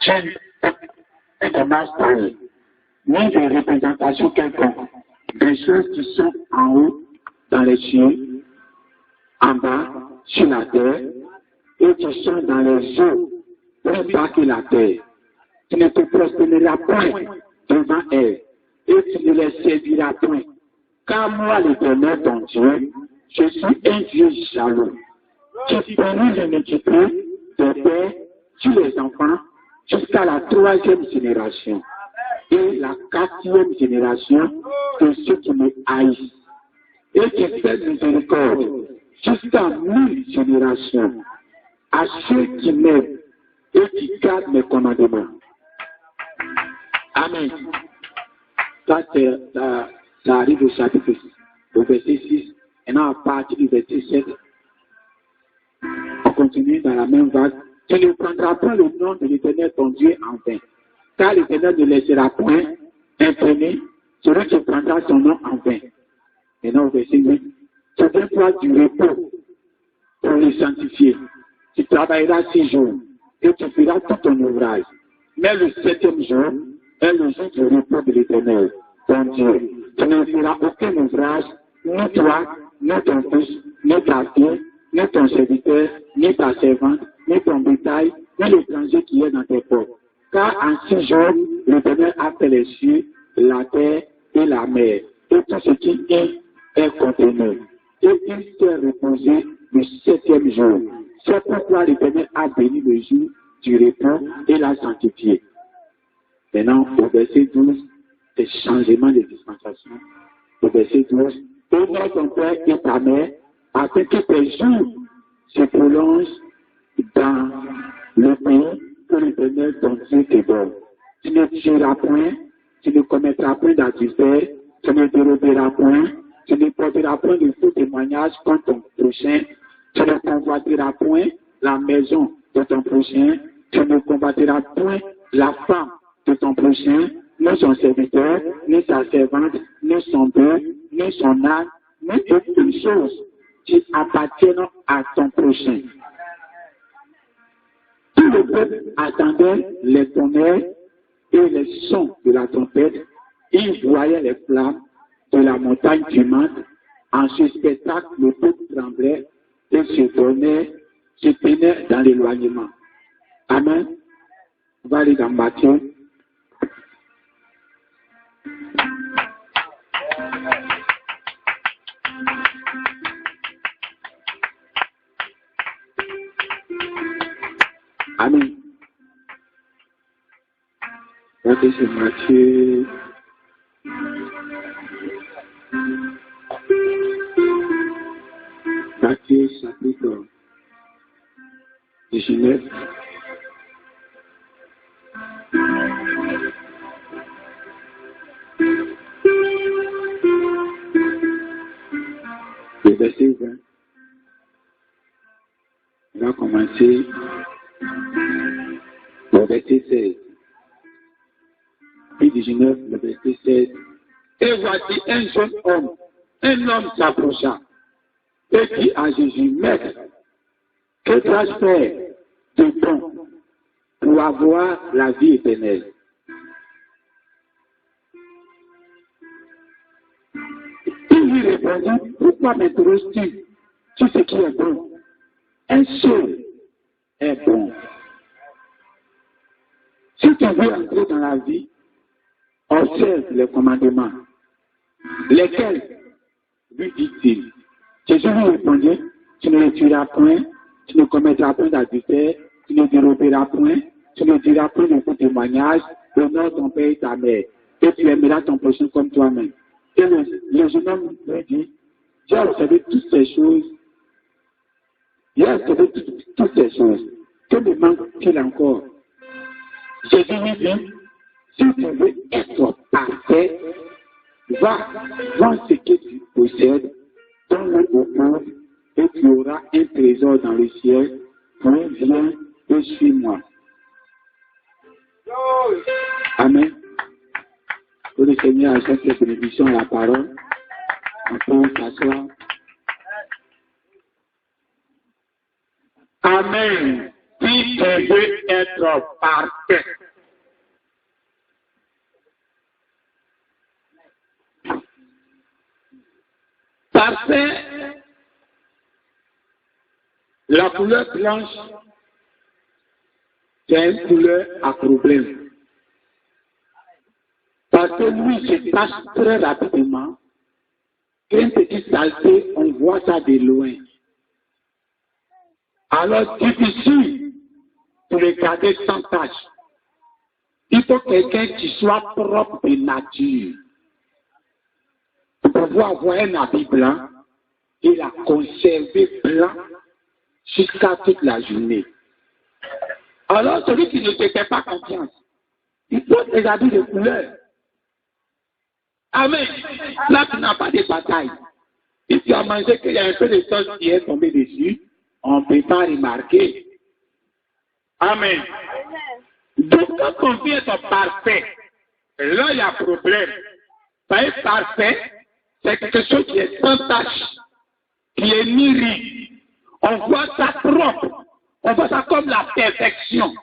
tu es dommage pour eux, ni de représentation quelconque, des choses qui sont en haut, dans les cieux, en bas, sur la terre, et qui sont dans les eaux, plus bas que la terre. Tu ne te prosterneras point devant elles, et tu ne les serviras point. Car moi, l'Éternel, ton Dieu, je suis un Dieu jaloux, qui punit l'iniquité des pères sur les enfants jusqu'à la 3e génération et la 4e génération de ceux qui me haïssent, et qui fait miséricorde jusqu'à 1000 générations à ceux qui m'aiment et qui gardent mes commandements. Amen. Ça arrive au chapitre 6, au verset 6, et non à partir du verset 7. On continue dans la même vague. Tu ne prendras pas le nom de l'Éternel ton Dieu en vain, car l'Éternel ne laissera point imprimer celui qui prendra son nom en vain. Maintenant au verset 8. Tu donneras du repos pour le sanctifier. Tu travailleras 6 jours et tu feras tout ton ouvrage. Mais le 7e jour est le jour du repos de l'Éternel, ton Dieu. Tu ne feras aucun ouvrage, ni toi, ni ton fils, ni ta fille, ni ton serviteur, ni ta servante, ni ton bétail, ni l'étranger qui est dans tes portes. Car en 6 jours, l'Éternel a fait les cieux, la terre et la mer, et tout ce qui est contenu. Et il s'est reposé le 7e jour. C'est pourquoi l'Éternel a béni le jour du repos et l'a sanctifié. Maintenant, au verset 12, le changement de dispensation. Au verset 12, honore ton père et ta mère, afin que tes jours se prolongent dans le pays que l'Éternel ton Dieu te donne. Tu ne tueras point, tu ne commettras point d'adultère, tu ne déroberas point, tu ne porteras point de faux témoignages contre ton prochain, tu ne convoiteras point la maison de ton prochain, tu ne combattras point la femme de ton prochain, ni son serviteur, ni sa servante, ni son bœuf, ni son âne, ni aucune chose qui appartiennent à ton prochain. Tout le peuple attendait les tonnerres et les sons de la trompette. Il voyait les flammes de la montagne fumante. En ce spectacle, le peuple tremblait et se tenait dans l'éloignement. Amen. On va aller dans Matthieu. Amen. Regardez sur Matthieu. Matthieu chapitre 19. Le verset 20. On va commencer au verset 16. Puis 19, le verset 16. Et voici un jeune homme, un homme s'approcha et dit à Jésus, Maître, que dois-je faire de bon pour avoir la vie éternelle? Il lui répondit, pourquoi m'interroges-tu sur ce qui est bon? Un seul est bon. Si tu veux entrer dans la vie, observe les commandements. Lesquels? Lui dit-il. Jésus lui répondit, tu ne tueras point, tu ne commettras point d'adultère, tu ne déroberas point, tu ne diras point de faux témoignages, honore ton père et ta mère, et tu aimeras ton prochain comme toi-même. Et le jeune homme lui dit, j'ai observé toutes ces choses, que me manque-t-il encore? Jésus lui dit, si tu veux être parfait, va vends ce que tu possèdes, donne-le aux pauvres, et tu auras un trésor dans le ciel, puis viens et suis-moi. Amen. Que le Seigneur achète cette bénédiction à la parole. On peut s'asseoir. Amen. qui veut être parfait. Parfait, la couleur blanche, c'est une couleur à problème. Parce que lui se passe très rapidement. Une petite saleté, on voit ça de loin. Alors, difficile pour le garder sans tâche. Il faut quelqu'un qui soit propre de nature. Pour pouvoir avoir un habit blanc et la conserver blanc jusqu'à toute la journée. Alors, celui qui ne se fait pas confiance, il porte des habits de couleur. Amen. Là, tu n'as pas de bataille. Si tu as mangé qu'il y a un peu de sauce qui est tombé dessus, on ne peut pas remarquer. Amen. Donc, quand on vient être parfait, là, il y a problème. Pas être parfait, c'est quelque chose qui est sans tâche, qui est niri. On voit ça propre. On voit ça comme la perfection.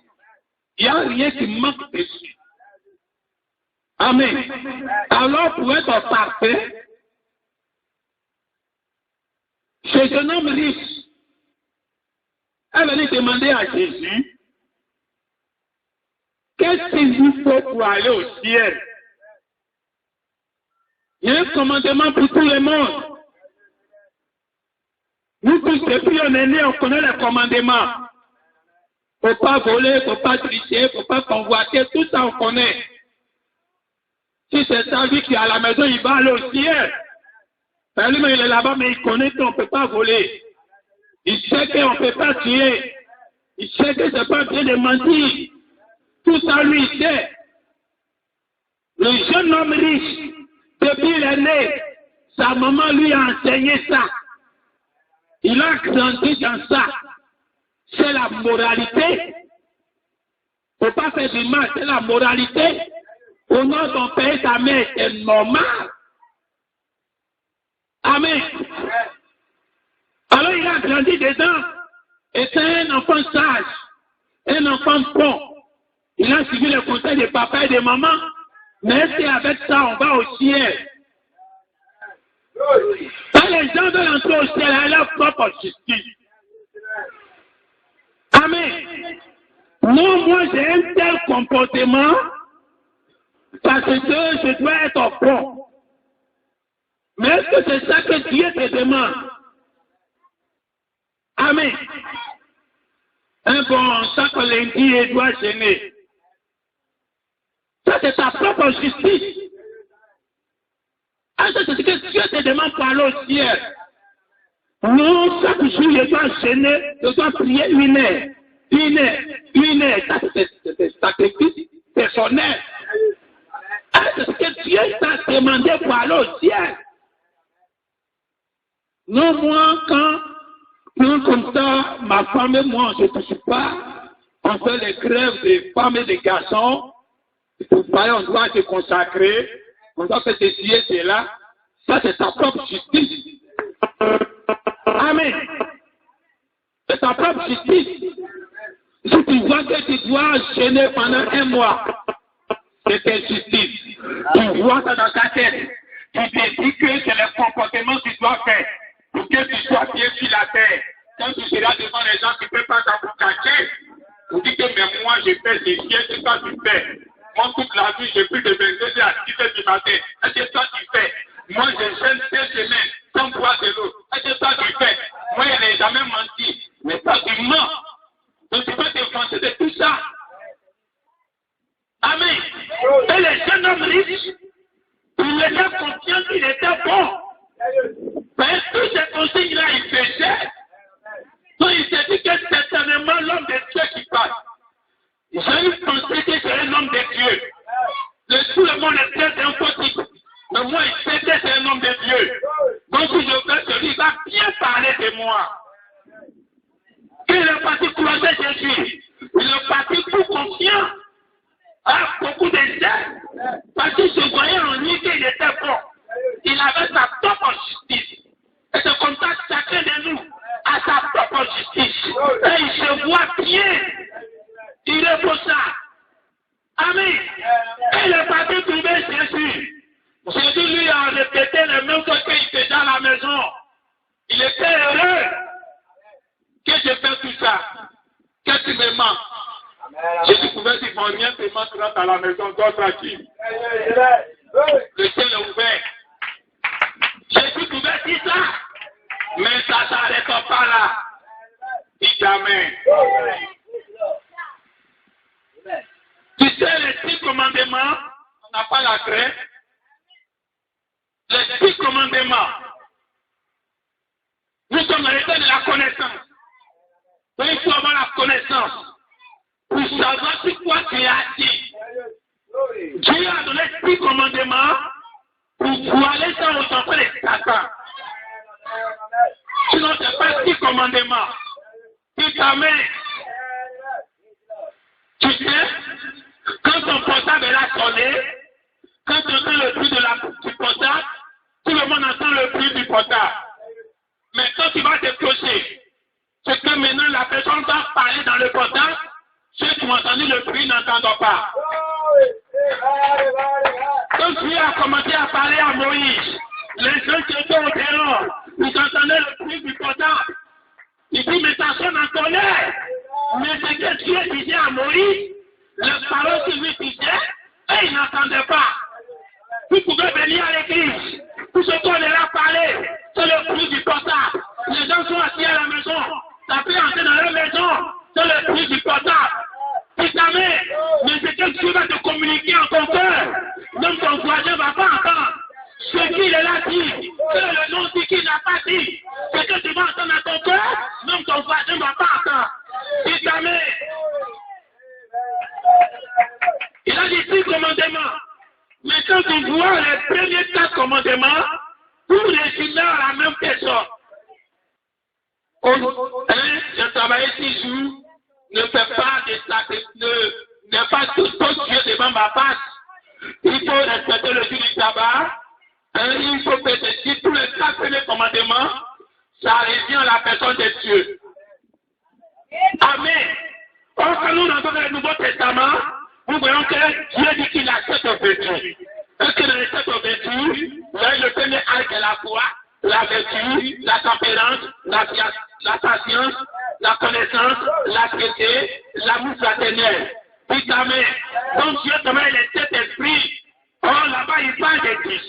Il n'y a rien qui manque dessus. Amen. Alors, pour être parfait, chez un homme riche, elle venait demander à Jésus, qu'est-ce qu'il lui faut pour aller au ciel? Il y a un commandement pour tout le monde. Nous tous, depuis on est né, on connaît les commandements. Il ne faut pas voler, il ne faut pas tricher, il ne faut pas convoiter, tout ça on connaît. Si c'est sa vie qui est à la maison, il va aller au ciel. Lui, il est là-bas, mais il connaît qu'on ne peut pas voler. Il sait qu'on ne peut pas tuer. Il sait que ce n'est pas bien de mentir. Tout ça, lui, il sait. Le jeune homme riche, depuis il est né, sa maman lui a enseigné ça. Il a grandi dans ça. C'est la moralité. Il ne faut pas faire du mal, c'est la moralité. Au nom de ton père et ta mère, c'est normal. Amen. Alors il a grandi dedans. Et c'est un enfant sage, un enfant bon. Il a suivi le conseil de papa et de maman. Mais c'est avec ça on va au ciel. Quand les gens veulent entrer au ciel, à leur propre justice. Amen. Non, moi j'ai un tel comportement parce que je dois être bon. Mais est-ce que c'est ça que Dieu te demande? Amen. Un bon, chaque lundi, il doit gêner. Ça, c'est ta propre justice. Ah, ça, c'est ce que Dieu te demande pour aller au ciel. Non, chaque jour, je dois gêner, je dois prier une heure. Une heure. Ça, c'est sacrifice personnel. Ah, c'est ce que Dieu t'a demandé pour aller au ciel. Non, moi, quand comme ça, ma femme et moi, on ne se touche pas, on fait les grèves des femmes et des garçons, on doit se consacrer, on doit faire ceci et cela. Ça, c'est ta propre justice. Amen. C'est ta propre justice. Si tu vois que tu dois gêner pendant un mois, c'est ta justice. Tu vois ça dans ta tête. Tu te dis que c'est le comportement que tu dois faire. Pour que tu sois bien sur la terre. Quand tu seras devant les gens, tu ne peux pas t'en cacher. Tu dis que mais moi, je fais des pieds, c'est ça que tu fais. Moi, toute la vie, j'ai plus de 22 à 6 heures du matin. Est-ce que ça tu fais? Moi, je gêne 2 semaines sans boire de l'eau. Est-ce que ça tu fais? Moi, je n'ai jamais menti. Mais ça, tu mens. Donc, tu peux te penser de tout ça. Amen. Et les jeunes hommes riches, il était conscient qu'il était bon. Mais tous ces consignes-là, il péchait. Donc il s'est dit que c'est certainement l'homme de Dieu qui passe. J'ai eu pensé que c'est un homme de Dieu. Tout le monde était impossible. Mais moi, il sait que c'est un homme de Dieu. Donc si je fais celui, il va bien parler de moi. Il est parti croiser Jésus. Il est parti tout confiant. À beaucoup de gens. Parce qu'il se voyait en lui qu'il était bon. Il avait sa propre justice. Et c'est comme ça que chacun de nous a sa propre justice. Et il se voit bien Amen. Et le parti trouvé Jésus. Jésus lui a répété le même chose qu'il faisait à la maison. Il était heureux que je fais tout ça. Qu'est-ce qui me manque? Jésus pouvait dire, mon rien te manquera à la maison, toi tranquille. Le ciel est ouvert. Jésus pouvait dire ça, mais ça ne s'arrête pas là. Dis Amen. Tu sais, les 10 commandements, on n'a pas la crainte. Les 10 commandements. Nous sommes dans l'état de la connaissance. Donc il faut avoir la connaissance pour savoir sur quoi tu as dit. Dieu a donné 10 commandements pour aller sans autant les Satan. Sinon, ce n'est pas 10 commandements. Dis Amen. Tu sais, quand ton portable est là sonné, quand tu entends le bruit du portable, tout le monde entend le bruit du portable. Mais quand tu vas décrocher, c'est que maintenant la personne va parler dans le portable, ceux qui ont entendu le bruit n'entendent pas. Quand Dieu a commencé à parler à Moïse, les gens qui étaient au dehors, ils entendaient le bruit du portable. Il dit, mais ta sonne en colère. Mais c'est que Dieu disait à Moïse, les paroles qu'il lui disait, et il n'entendait pas. Vous pouvez venir à l'église. Tout ce qu'on est là parler, c'est le bruit du portable. Les gens sont assis à la maison. Ça peut entrer dans leur maison, c'est le bruit du portable. Dis Amen. Mais c'est que Dieu va te communiquer en ton cœur. Même ton voisin ne va pas entendre. Ce qu'il est là dit, que le nom dit qu'il n'a pas dit. Ce que tu vas entendre dans ton cœur, même ton voisin ne va pas entendre. Dis Amen. Il a dit 10 commandements. Mais quand on voit les premiers 4 commandements, tout résumer à la même personne. Je travaille 6 jours, ne fais pas de sacrifice, ne pas tout Dieu devant ma face. Il faut respecter le jour du sabbat. Il faut péter tous les 4 premiers commandements. Ça revient à la personne de Dieu. Amen. Or, quand nous entendons le Nouveau Testament, nous voyons que Dieu dit qu'il a 7 vertus. Est-ce que dans les 7 vertus, le premier arc est la foi, la vertu, la tempérance, la patience, la connaissance, la piété, l'amour fraternel. Dis Amen. Donc Dieu travaille les 7 esprits. Or là-bas, il parle des 10.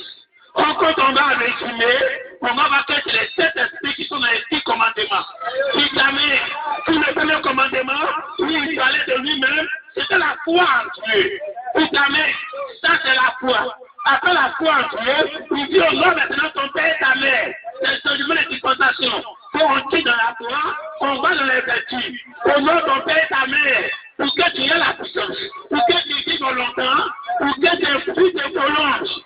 Or quand on va résumer, on va voir que c'est les 7 esprits qui sont dans les 10 commandements. Dis Amen. Tout le premier commandement, où il parlait de lui-même, c'était la foi en Dieu. Dis Amen. Ça, c'est la foi. Après la foi en Dieu, il dit au nom maintenant ton père et ta mère. C'est le changement de dispensation. Quand on dit dans la foi, on va dans les vertus. Au nom de ton père et ta mère, pour que tu aies la puissance, pour que tu vives longtemps, pour que tes fruits te prolongent.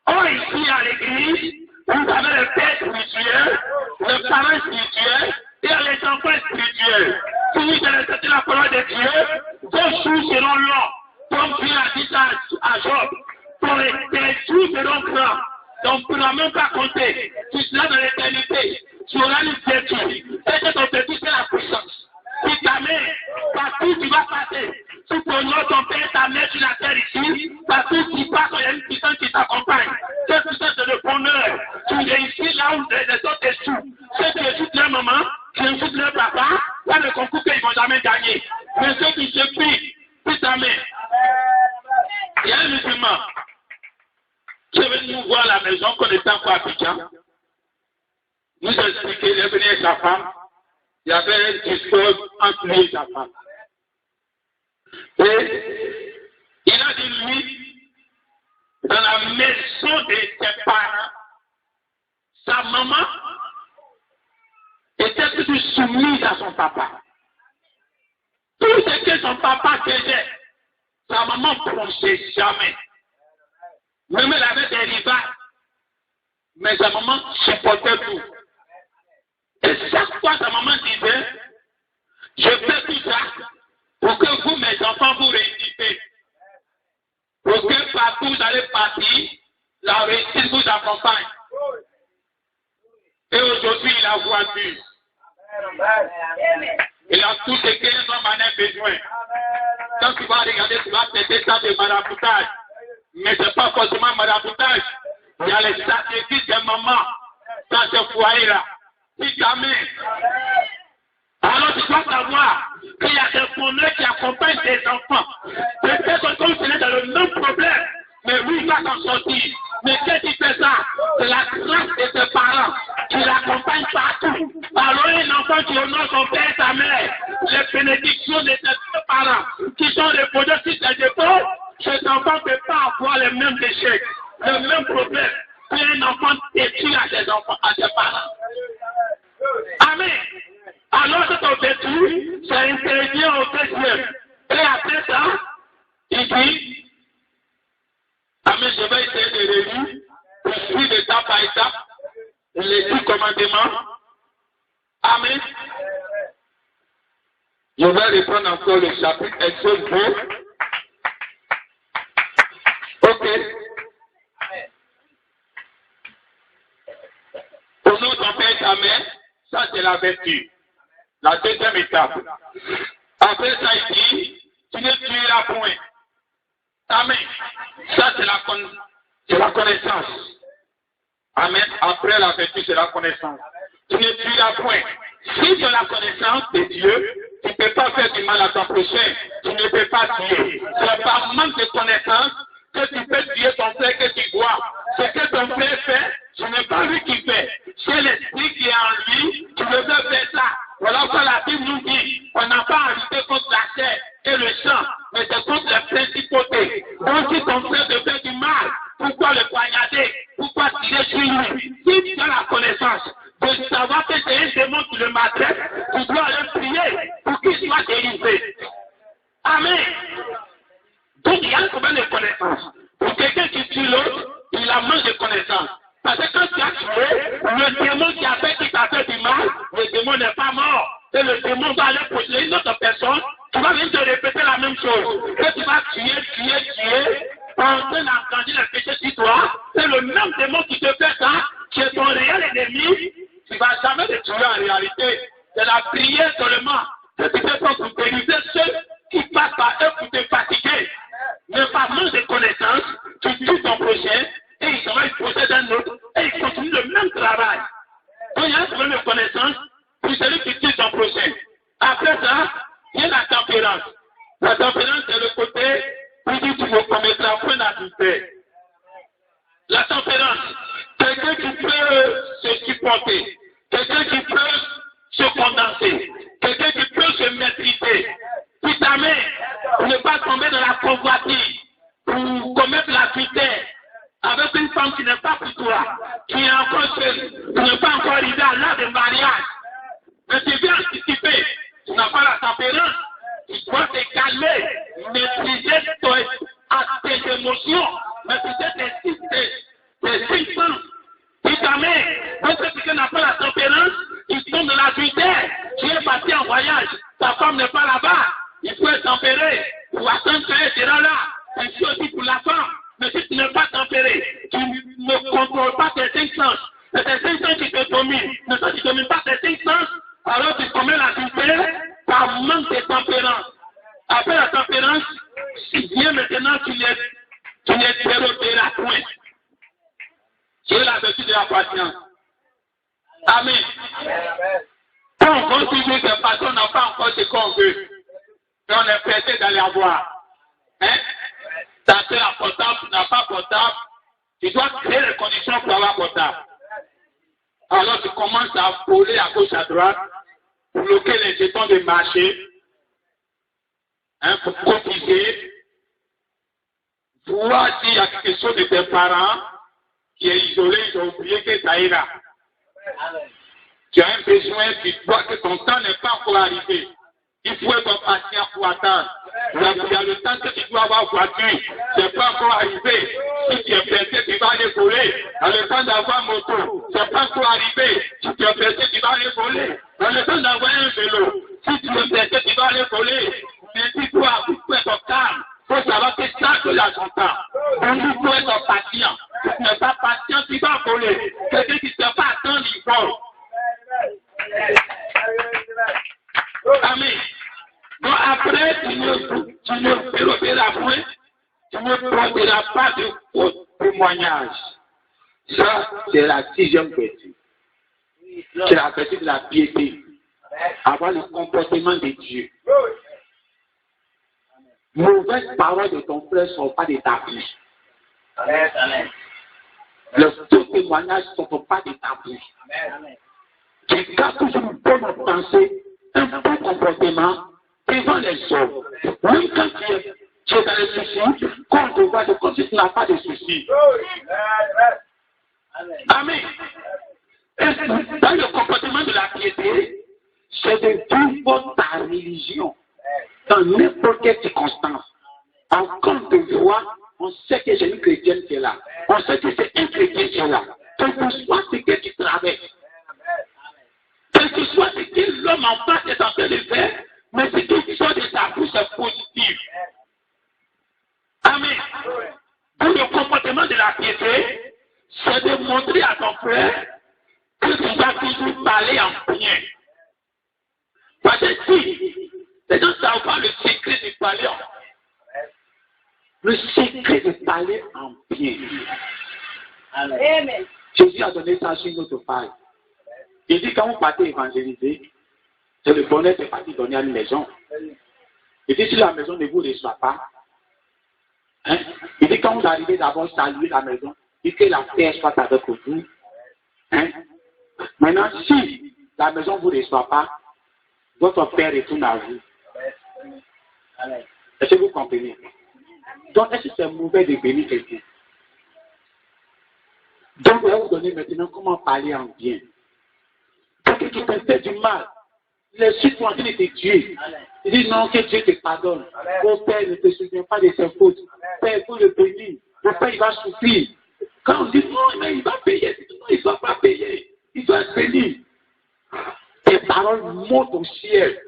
Or, ici à l'église, vous avez le père spirituel, le parent spirituel et les enfants spirituels. Si vous allez accepter la parole de Dieu, vos jours seront longs. Comme Dieu a dit ça à Job, tes jours seront grands. Donc, tu ne pourras même pas compter. Tu seras dans l'éternité. Tu auras une vertu. Et que ton vertu, c'est la puissance. Si ta mère, partout tu vas passer, tu connais ton père, ta mère sur la terre ici, partout tu passes, il y a une puissance qui t'accompagne. Cette puissance, c'est le bonheur. Tu réussis là où les autres échouent. Ceux qui échouent leur maman, qui échouent leur papa, là le concours qu'ils ne vont jamais gagner. Mais ceux qui se prient, puis ta mère. Il y a un musulman qui est venu nous voir à la maison qu'on était encore à Abidjan. Nous a expliqué, il est venu avec sa femme. Il y avait un discours entre lui et sa femme. Et il a dit, lui, dans la maison de ses parents, sa maman était toujours soumise à son papa. Tout ce que son papa faisait, sa maman ne prononçait jamais. Même elle avait des rivales, mais sa maman supportait tout. Et chaque fois sa maman disait, je fais tout ça pour que vous, mes enfants, vous réussissez. Pour que partout vous allez partir, la réussite vous accompagne. Et aujourd'hui, il a voiture. Il a tout ce qu'un homme en a besoin. Quand quand tu vas regarder, tu vas traiter ça de maraboutage. Mais ce n'est pas forcément maraboutage. Il y a les sacrifices des mamans dans ce foyer-là. Si jamais. Alors tu dois savoir qu'il y a des fondeurs qui accompagnent des enfants. Peut-être comme ce n'est dans le même problème, mais lui il va s'en sortir. Mais qu'est-ce qui fait ça? C'est la grâce de ses parents qui l'accompagnent partout. Alors un enfant qui honore son père et sa mère, les bénédictions de ses deux parents qui sont reposées sur ses épaules, cet enfant ne peut pas avoir les mêmes échecs, les mêmes problèmes qu'un enfant détruit à ses enfants, à ses parents. Amen. Alors cet objectif, ça intervient au deuxième. Et après ça, il dit, amen, je vais essayer de relire, pour suivre étape par étape, les 10 commandements. Amen. Je vais reprendre encore le chapitre Exode 2. Ok. Au nom de ton père et ta mère, ça c'est la vertu. La deuxième étape. Après ça, il dit, tu ne tueras point. Amen. Ça c'est la connaissance. Amen. Après la vertu, c'est la connaissance. Tu ne tueras point. Si tu as la connaissance de Dieu, tu ne peux pas faire du mal à ton prochain. Tu ne peux pas tuer. C'est par manque de connaissance que tu peux tuer ton frère que tu vois. Ce que ton frère fait, ce n'est pas lui qui fait. C'est l'esprit qui est en lui, tu veux faire ça. Voilà pourquoi la Bible nous dit, on n'a pas à lutter contre la chair et le sang, mais c'est contre les principautés. Donc si ton frère te fait du mal, pourquoi le poignarder? Pourquoi tirer sur lui? Si tu as la connaissance de savoir que c'est un démon qui le maltraite, tu dois aller prier pour qu'il soit délivré. Amen. Donc il y a un problème de connaissance. Pour quelqu'un qui tue l'autre, il a manque de connaissance. Parce que quand tu as tué, le démon qui t'a fait du mal, le démon n'est pas mort. Et le démon va aller posséder une autre personne, tu vas venir te répéter la même chose. Et tu vas tuer, en train d'engrandir le péché sur toi. C'est le même démon qui te fait ça, qui est ton réel ennemi. Tu ne vas jamais le tuer en réalité. C'est la prière seulement que tu fais pour délivrer ceux qui passent par eux pour te fatiguer. Mais par manque de connaissance, tu tues ton prochain. Et il s'en va, il possède un autre, et il continue le même travail. Donc il y a un problème de connaissance, puis celui qui tue son prochain. Après ça, il y a la tempérance. La tempérance, c'est le côté où tu ne commettras point d'adultère. La tempérance, quelqu'un qui peut se supporter, quelqu'un qui peut se condenser, quelqu'un qui peut se maîtriser. Puis ta main, pour ne pas tomber dans la convoitise, pour commettre l'adultère. Avec une femme qui n'est pas pour toi, qui est encore seule, qui n'est pas encore arrivée à l'âge de mariage. Mais tu viens anticiper, tu n'as pas la tempérance, tu dois te calmer, maîtriser tes émotions, maîtriser tes symptômes. Tu t'amènes, donc si tu n'as pas la tempérance, tu tombes dans l'adultère, tu es parti en voyage, ta femme n'est pas là-bas, il faut être tempéré, pour attendre qu'elle sera là, et c'est aussi pour la femme. Mais si tu n'es pas tempéré, tu ne contrôles pas tes 5 sens. C'est tes 5 sens qui te dominent. Mais si tu ne domines pas tes 5 sens, alors tu commets l'adultère par manque de tempérance. Après la tempérance, viens maintenant tu n'es déroté la pointe. C'est la vertu de la patience. Amen. Quand on continue que personne n'a pas encore ce qu'on veut, et on est pressé d'aller avoir. Hein? Ta soeur a portable, tu n'as pas portable, tu dois créer les conditions pour avoir portable. Alors tu commences à voler à gauche, à droite, bloquer les jetons de marché, hein, pour cotiser, voir s'il y a quelque chose de tes parents qui est isolé, ils ont oublié que ça ira. Tu as un besoin, tu vois que ton temps n'est pas encore arrivé. Il faut être patient pour attendre. Il y a le temps que tu dois avoir voiture. Ce n'est pas encore arrivé. Si tu es pressé, tu vas aller voler. Dans le temps d'avoir moto, ce n'est pas encore arrivé. Si tu es pressé, tu vas aller voler. Dans le temps d'avoir un vélo, si tu es pressé, tu vas aller voler. Mais dis-toi, il faut être calme. Il faut savoir que ça, c'est là son temps. Donc il faut être patient. Si tu n'es pas patient, tu vas voler. Quelqu'un qui ne sait pas attendre, il vole. Amen. Donc après, tu ne tu ne déroberas point, tu ne prendras pas de faux témoignages. Ça, c'est la 6e vertu. C'est la vertu de la piété. Avoir le comportement de Dieu. Mauvaises paroles de ton frère ne sont pas de ta bouche. Les faux témoignages ne sont pas de ta bouche. Tu gardes toujours une bonne pensée, un bon comportement devant les hommes. Même quand tu es dans les soucis, quand on te voit, c'est comme si tu n'as pas de soucis. Amen. Et dans le comportement de la piété, c'est de vivre ta religion dans n'importe quelle circonstance. Quand on te voit, on sait que c'est une chrétienne qui est là. On sait que c'est un chrétien qui est là. Quel que soit ce que tu traverses, quel que soit ce que l'homme en face est en train de faire, mais ce qui sort de ta bouche est positif. Amen. Pour le comportement de la piété, c'est de montrer à ton frère que tu vas toujours parler en bien. Parce que si les gens ne savent pas le secret de parler en bien, le secret de parler en bien. Amen. Jésus a donné ça sur notre page. Il dit quand vous partez évangéliser, c'est le bonheur de partir donner à une maison. Il dit si la maison ne vous reçoit pas, hein? Il dit quand vous arrivez d'abord saluer la maison, il dit que la paix soit avec vous. Hein? Maintenant, si la maison ne vous reçoit pas, votre père retourne à vous. Est-ce que vous comprenez? Donc, est-ce que c'est mauvais de bénir quelqu'un? Donc, je vais vous donner maintenant comment parler en bien. Parce que tu te fais du mal. Les suites sont en train de te tuer. Il dit non, que Dieu te pardonne. Mon père ne te souvient pas de ses fautes. Père, il faut le bénir. Mon père, il va souffrir. Quand on dit non, mais il va payer. Non, il ne va pas payer. Il doit être béni. Tes paroles montent au ciel.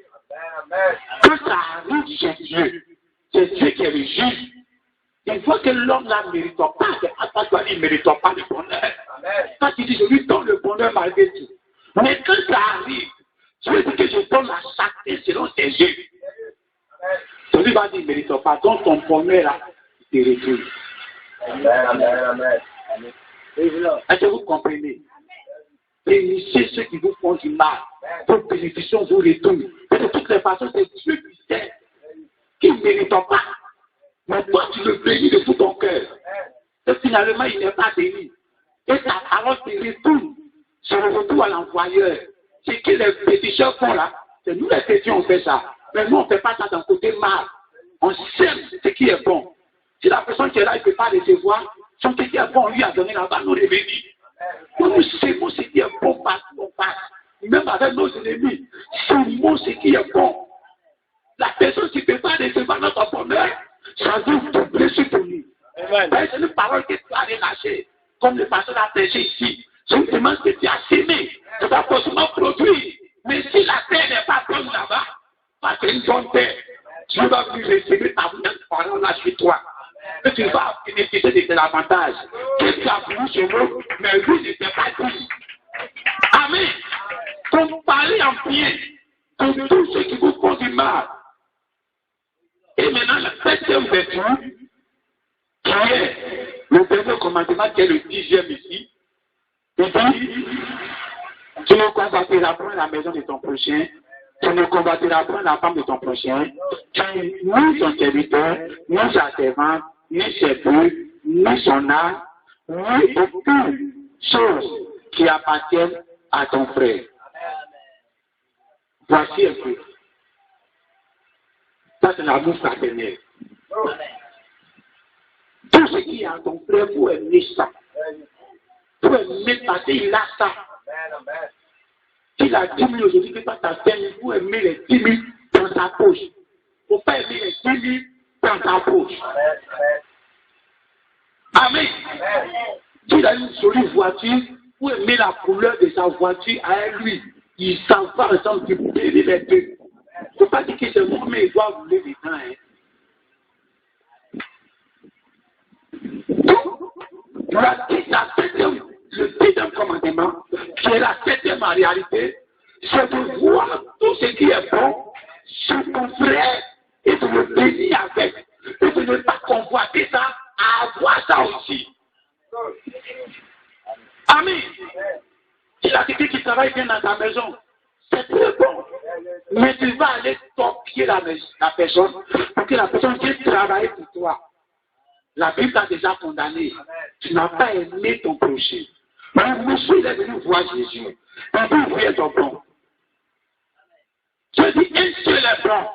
Quand ça arrive chez Dieu, c'est Dieu qui est le juge. Il voit que l'homme ne mérite pas. C'est à toi, il ne mérite pas le bonheur. Quand il dit je lui donne le bonheur malgré tout. Mais quand ça arrive, je veux dire que je donne la chacun selon ses yeux. Celui va dire il ne mérite pas. Donc ton bonheur là, il te retourne. Amen. Est-ce que vous comprenez? Bénissez ceux qui vous font du mal. Vos bénédictions vous retournent. De toutes les façons, c'est Dieu qui sait qu'il ne mérite pas. Mais toi, tu le bénis de tout ton cœur. Et finalement, il n'est pas béni. Et ta parole te retourne. Sur le retour à l'envoyeur. Ce que les péticheurs font là, c'est nous les chrétiens, on fait ça. Mais nous, on ne fait pas ça d'un côté mal. On sème ce qui est bon. Si la personne qui est là, il ne peut pas recevoir, son ce qui est bon, on lui a donné là-bas, nous les bénis. Nous savons ce qui est bon partout on passe. Même avec nos ennemis, savons ce qui est bon. La personne qui ne peut pas recevoir notre bonheur, ça doit doubler sur nous. C'est une parole que tu as relâchée, comme le pasteur a prêché ici. C'est une semence que tu as sémée, tu vas forcément produire. Mais si la terre n'est pas bonne là-bas, parce que c'est une bonne terre, tu vas plus recevoir ta parole là chez toi. Et tu vas bénéficier de l'avantage. Que tu as voulu chez nous, mais lui ne t'est pas dit. Amen. Donc parlez en bien de tous ceux qui vous font du mal. Et maintenant, la 7e vertu, qui est le dernier commandement, qui est le 10e ici, il dit, tu ne combattras point la maison de ton prochain, tu ne combattras point la femme de ton prochain, tu ni son serviteur, ni sa servante, ni ses bœufs, ni son âne, ni aucune chose qui appartienne à ton frère. Voici un peu. Ça, c'est l'amour fraternel. Tout ce qui est à ton frère, vous aimez ça. Vous aimez parce qu'il a ça. S'il a 10 000 aujourd'hui, que toi, tu as 5 000, vous aimez les 10 000 dans ta poche. Il ne faut pas aimer les 10 000 dans ta poche. Amen. S'il a une jolie voiture, vous aimez la couleur de sa voiture à lui. Il s'en va ensemble du béni les deux. Il ne faut pas dire que c'est moi, mais il doit rouler dedans. Donc, le 10e commandement, qui est la 7e en réalité, c'est de voir tout ce qui est bon chez ton frère et de le bénir avec, et de ne pas convoiter ça, à avoir ça aussi. Amen. Il a quelqu'un qui travaille bien dans ta maison. C'est très bon. Mais tu vas aller torpiller la personne pour que la personne vienne travailler pour toi. La Bible t'a déjà condamné. Tu n'as pas aimé ton prochain. Mais monsieur, il est venu voir Jésus. Il dit, oui, ton bon. Je dis, un seul est bon.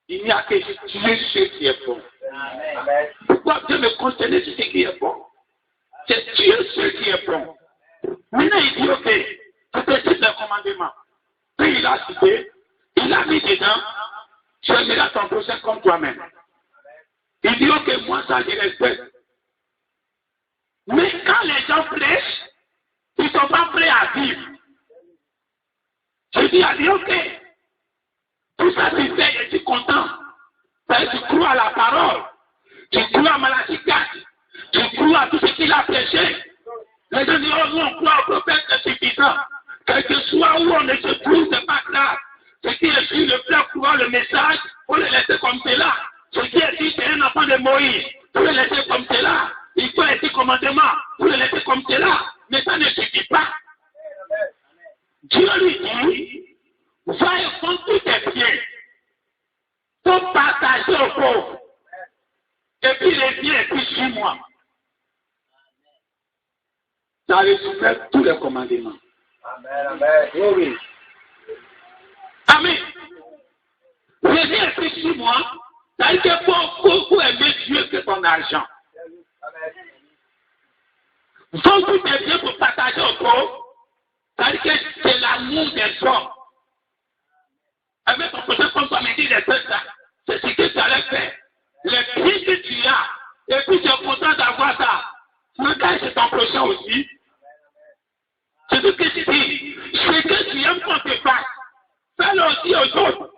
Il n'y a que Dieu seul qui est bon. Pourquoi Dieu me concerne sur ce qui est bon? C'est Dieu seul qui est bon. Maintenant, il dit, ok, tu peux citer le commandement. Puis il a cité, il a mis dedans, tu aimeras ton prochain comme toi-même. Il dit, ok, moi, ça, je respecte. Mais quand les gens prêchent, ils ne sont pas prêts à vivre. Je dis, il dit, ok, tout ça, tu fais, je suis content. Parce que tu crois à la parole, tu crois à Malachi 4, tu crois à tout ce qu'il a prêché. Les gens disent, oh, nous, on croit au prophète, c'est suffisant. Quel que soit où on se trouve, c'est pas grave. Ce qui est dit, le peuple croit le message, faut le laisser comme cela. Ce qui est dit, c'est un enfant de Moïse, faut le laisser comme cela. Il faut laisser commandement, faut le laisser comme cela. Mais ça ne suffit pas. Dieu lui dit, va et prends tous tes biens. Faut partager aux pauvres. Et puis les biens, et puis suis-moi. Ça allait soumettre tous les commandements. Amen, amen. Oui. Amen. Les biens, et puis suis-moi. Ça veut dire qu'il faut aimer Dieu que ton argent. Vends tous tes biens pour partager aux pauvres. Ça veut dire que c'est l'amour des hommes. Avec ton prochain comme toi, me dit les choses là. C'est ce que tu allais faire. Les prix que tu as, et puis tu es content d'avoir ça. Regarde chez ton prochain aussi. C'est ce que tu dis. Ce que tu aimes qu'on te fasse, fais-le aussi aux autres.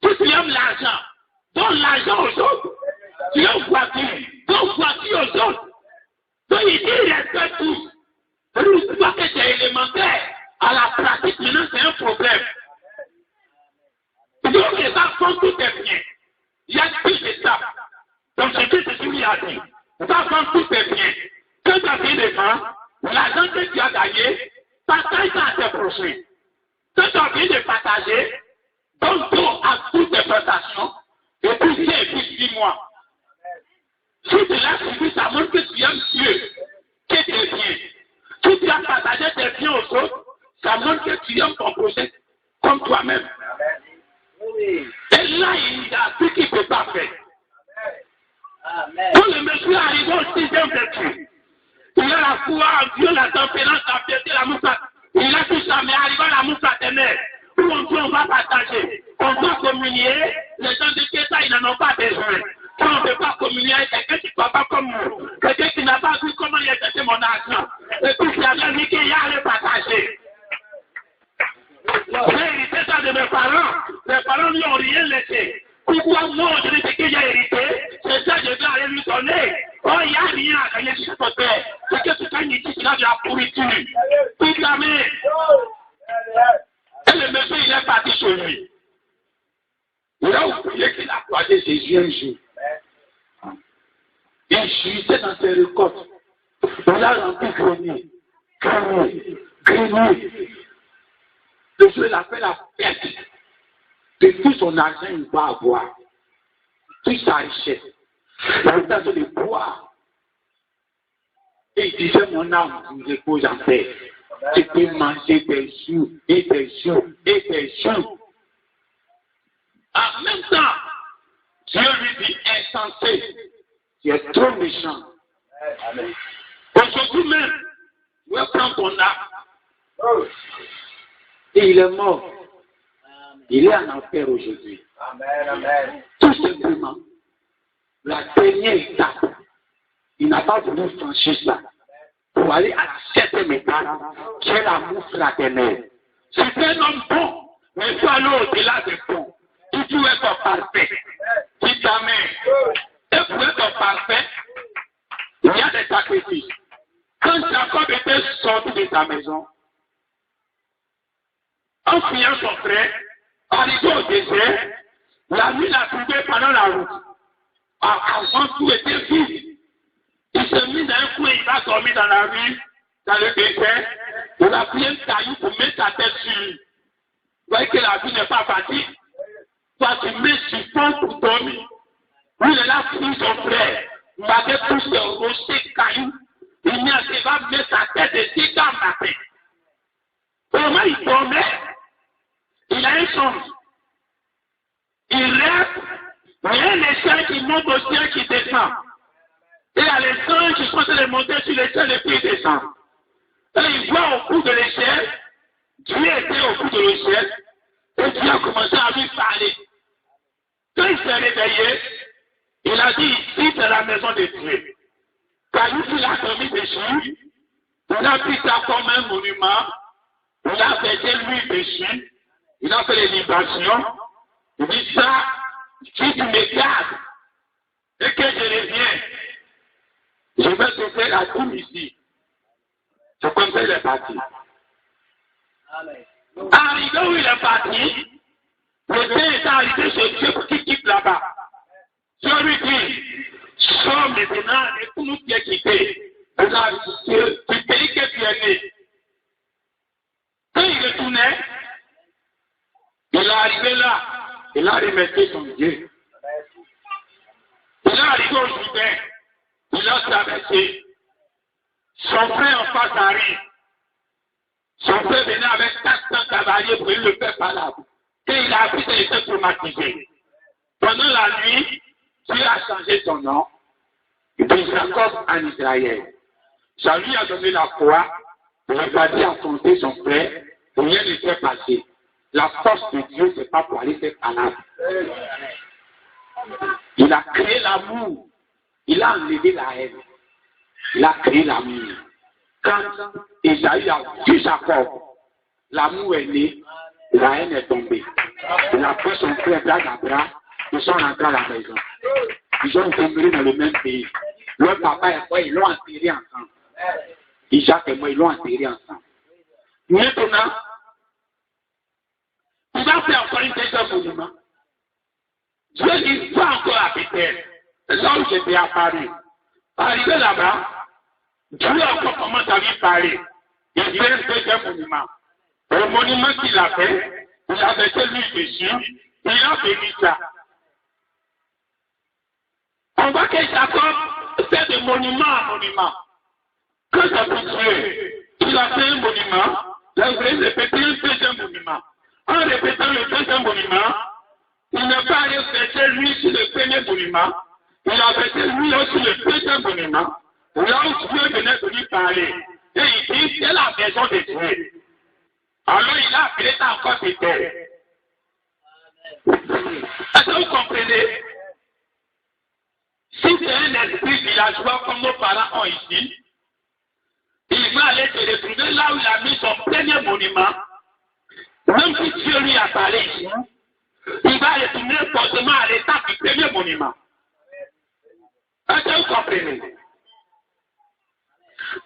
Si tu aimes l'argent, donne l'argent aux autres. Tu aimes voiture, donne voiture aux autres. Donc il dit, il respecte tous. Ne pas que c'est élémentaire. À la pratique, maintenant, c'est un problème. Donc, il va prendre tout tes biens. Il y a plus de ça. Donc, ce que Jésus lui a dit, va prendre tous tes biens. Quand tu as fait des gens, l'argent que tu as gagné, partage ça à tes prochains. Quand tu as envie de partager, donne tout à toutes tes prestations, et puis viens et puis suis-moi. Si tu l'as suivi, ça montre que tu aimes Dieu, que tes biens. Si tu as partagé tes biens aux autres, ça montre que tu aimes ton prochain comme toi-même. Et là, il y a ce qu'il ne peut pas faire. Quand le monsieur arrive au 6e vertu, il a la foi en Dieu, la tempérance, la piété, l'amour fraternel. Il a tout ça, mais arrive à l'amour fraternel. Où on va partager, on va communier. Les gens de Kéta, ils n'en ont pas besoin. Quand on ne peut pas communier avec quelqu'un qui ne croit pas comme nous, quelqu'un qui n'a pas vu comment il a gagné mon argent, et puis il a dit qu'il y a à le partager. J'ai hérité ça de mes parents lui ont rien laissé. Pourquoi moi, je dis ce que j'ai hérité, c'est ça que je dois aller lui donner. Oh, il n'y a rien à gagner sur ce père. C'est que tu gagnes ici, tu as de la pourriture. Toute la main. Et le monsieur, il est parti chez lui. Il a oublié qu'il a croisé Jésus un jour. Il jouissait dans ses récoltes. On l'a rempli grenier. Le jour, il a fait la fête. De tout son argent, il va avoir. Toute sa richesse. Il a le de boire. Et il disait, mon âme, je me repose en paix. Tu peux manger des jours, et des jours, et des jours. En même temps, Dieu lui dit, insensé, tu es trop méchant. Aujourd'hui même, tu vas prendre ton âme. Et il est mort. Il est en enfer aujourd'hui. Tout simplement, la dernière étape, il n'a pas voulu franchir ça pour aller à la 7e étape, qui est l'amour fraternel. C'est un homme bon, mais il faut aller au-delà des bons. Si tu veux être parfait, dis ta main. Et pour être parfait, il y a des sacrifices. Quand Jacob était sorti de sa maison, en fuyant son frère, arrivé au désert, La nuit l'a trouvé pendant la route. Avant tout était vide. Il se mit dans un coin, il va dormir dans la rue, dans le désert. Il a pris un caillou pour mettre sa tête sur lui. Vous voyez que la vie n'est pas facile. Toi, tu mets sur fond pour dormir. Lui, il a pris son frère. Il avait tous ces rochers cailloux. Il va mettre sa tête ici dans ma tête. Comment il dormait? Il a un songe. Il rêve. Il y a un échelle qui monte au ciel qui descend. Et il y a les anges qui sont en train de monter sur l'échelle et puis ils descendent. Et il voit au bout de l'échelle, Dieu était au bout de l'échelle, et Dieu a commencé à lui parler. Quand il s'est réveillé, il a dit, ici c'est la maison de Dieu. Quand il a dormi dessus, il a pris ça comme un monument, il a versé l'huile dessus, il a fait les libations, il dit ça, si tu me gardes, et que je reviens, je vais te faire la tour ici. C'est comme ça qu'il est parti. Arrivé où il est parti, le Dieu est arrivé chez Dieu pour qu'il quitte là-bas. Dieu lui dit, sors maintenant et pour nous qui est quitté, du pays que tu es né. Quand il retournait, il est arrivé là, il a remercié son Dieu. Il est arrivé au Jourdain, il a traversé. Son frère en face arrive. Son frère venait avec 400 cavaliers pour le faire par là. Et il a appris qu'il était traumatisé. Pendant la nuit, Dieu a changé son nom de Jacob en Israël. Ça lui a donné la foi, il a pas dit affronter son frère, rien ne s'est passé. La force de Dieu, ce n'est pas pour aller faire malade. Il a créé l'amour, il a enlevé la haine. Il a créé l'amour. Quand Esaü a vu Jacob, l'amour est né, la haine est tombée. Il a pris son frère bras à bras, ils sont rentrés à la maison. Ils ont demeuré dans le même pays. Leur papa et moi, ils l'ont enterré ensemble. Isaac et moi, ils l'ont enterré ensemble. Maintenant, il va faire encore une deuxième monument. Dieu dit, va encore à Bethel, là où j'étais apparu. Arrivé là-bas, Dieu encore commence à lui parler. Il fait un deuxième monument. Le monument qu'il a fait, il a versé lui dessus, il a béni ça. On voit que Jacob fait de monument en monument. Quand ça peut Dieu, il a fait un monument, là vous allez répéter un deuxième monument. En répétant le deuxième monument, il n'a pas allé verser lui sur le premier monument, il a versé lui sur le deuxième monument. Là où Dieu venait de lui parler. Et il dit, c'est la maison de Dieu. Alors il a appelé ça encore Bethel. Est-ce que vous comprenez? Si c'est un esprit villageois comme nos parents ont ici, il va aller se retrouver là où il a mis son premier monument. Même si Dieu lui a parlé ici, il va retourner forcément à l'étape du premier monument. Est-ce que vous comprenez?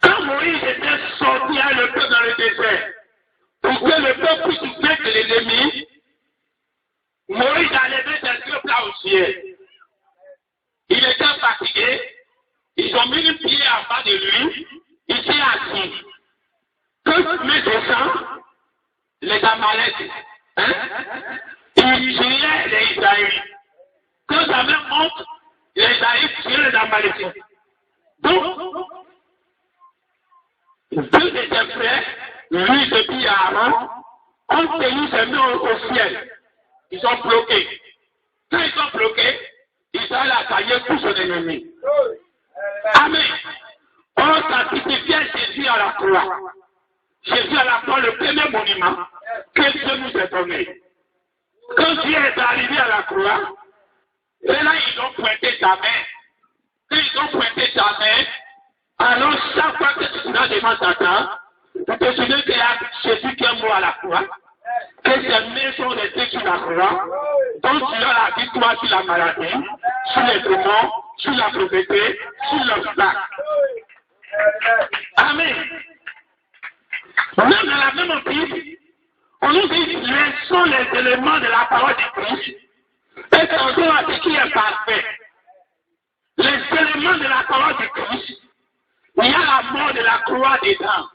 Quand Moïse était sorti à le peuple dans le désert, pour que le peuple puisse vaincre l'ennemi, Moïse a levé des yeux là au ciel. Il était fatigué, ils ont mis une pied en bas de lui, il s'est assis. Quand il descend, les Amaleks, ils tuaient les Israélites. Quand ça même monte, les Israélites tuaient les Amaleks. Donc, deux de ses frères, lui depuis Aaron, ont tenu ses mains au ciel. Ils sont bloqués. Quand ils sont bloqués, Israël a taillé tout son ennemi. Amen. On sacrifiait Jésus à la croix. Jésus à la croix, le premier monument que Dieu nous a donné. Quand Dieu est arrivé à la croix, et là ils ont pointé sa main. Quand ils ont pointé sa main, alors chaque fois que tu seras devant Satan, tu te souviens qu'il y a Jésus qui est mort à la croix, que ses mains sont restées sur la croix, donc tu as la victoire sur la maladie, sur les démons, sur la pauvreté, sur l'obstacle. Amen. Même dans la même Bible, on nous dit quels sont les éléments de la parole de Christ. Et tantôt à ce qui est parfait. Les éléments de la parole de Christ, il y a la mort de la croix dedans.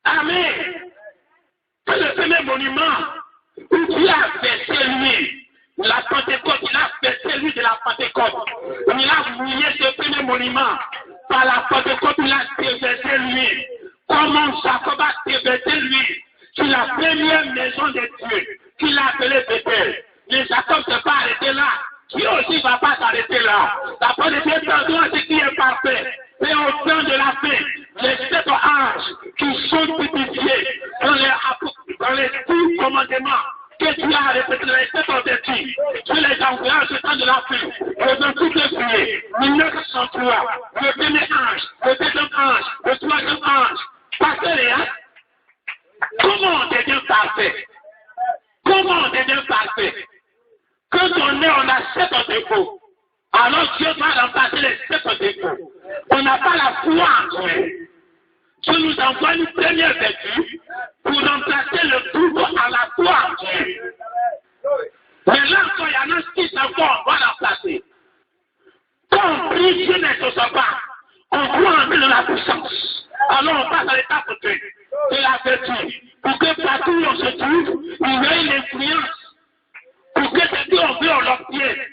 Amen. C'est le premier monument où Dieu a versé lui. La Pentecôte, il a versé lui de la Pentecôte. Il a mouillé ce premier monument. Par la Pentecôte, il a déversé lui. Comment Jacob a déversé lui sur la première maison de Dieu qu'il a appelée Bethel. Mais Jacob ne s'est pas arrêté là. Qui aussi ne va pas s'arrêter là. La parole de Dieu pardonne ce qui est parfait. Et au temps de la fin, les 7 anges qui sont typifiés dans les 10 commandements que tu as répété, les 7 vertus, tu les envoies au temps de la fin. Et dans toutes les prières, 1903, le premier ange, le deuxième ange, le troisième ange, parfait, hein? Comment on devient parfait? Comment on devient parfait? Quand on est, on a 7 défauts. Alors Dieu va remplacer les 7 défauts. On n'a pas la foi en Dieu. Dieu nous envoie une première vertu pour remplacer le trouble à la foi en Dieu. Mais là encore, il y en a 6 encore, on va remplacer. Quand on prie, Dieu n'exauce pas. On croit en Dieu de la puissance. Alors on passe à l'étape 2 de la vertu. Pour que partout où on se trouve, il y ait une influence. Pour que ce qu'on veut, on l'obtienne.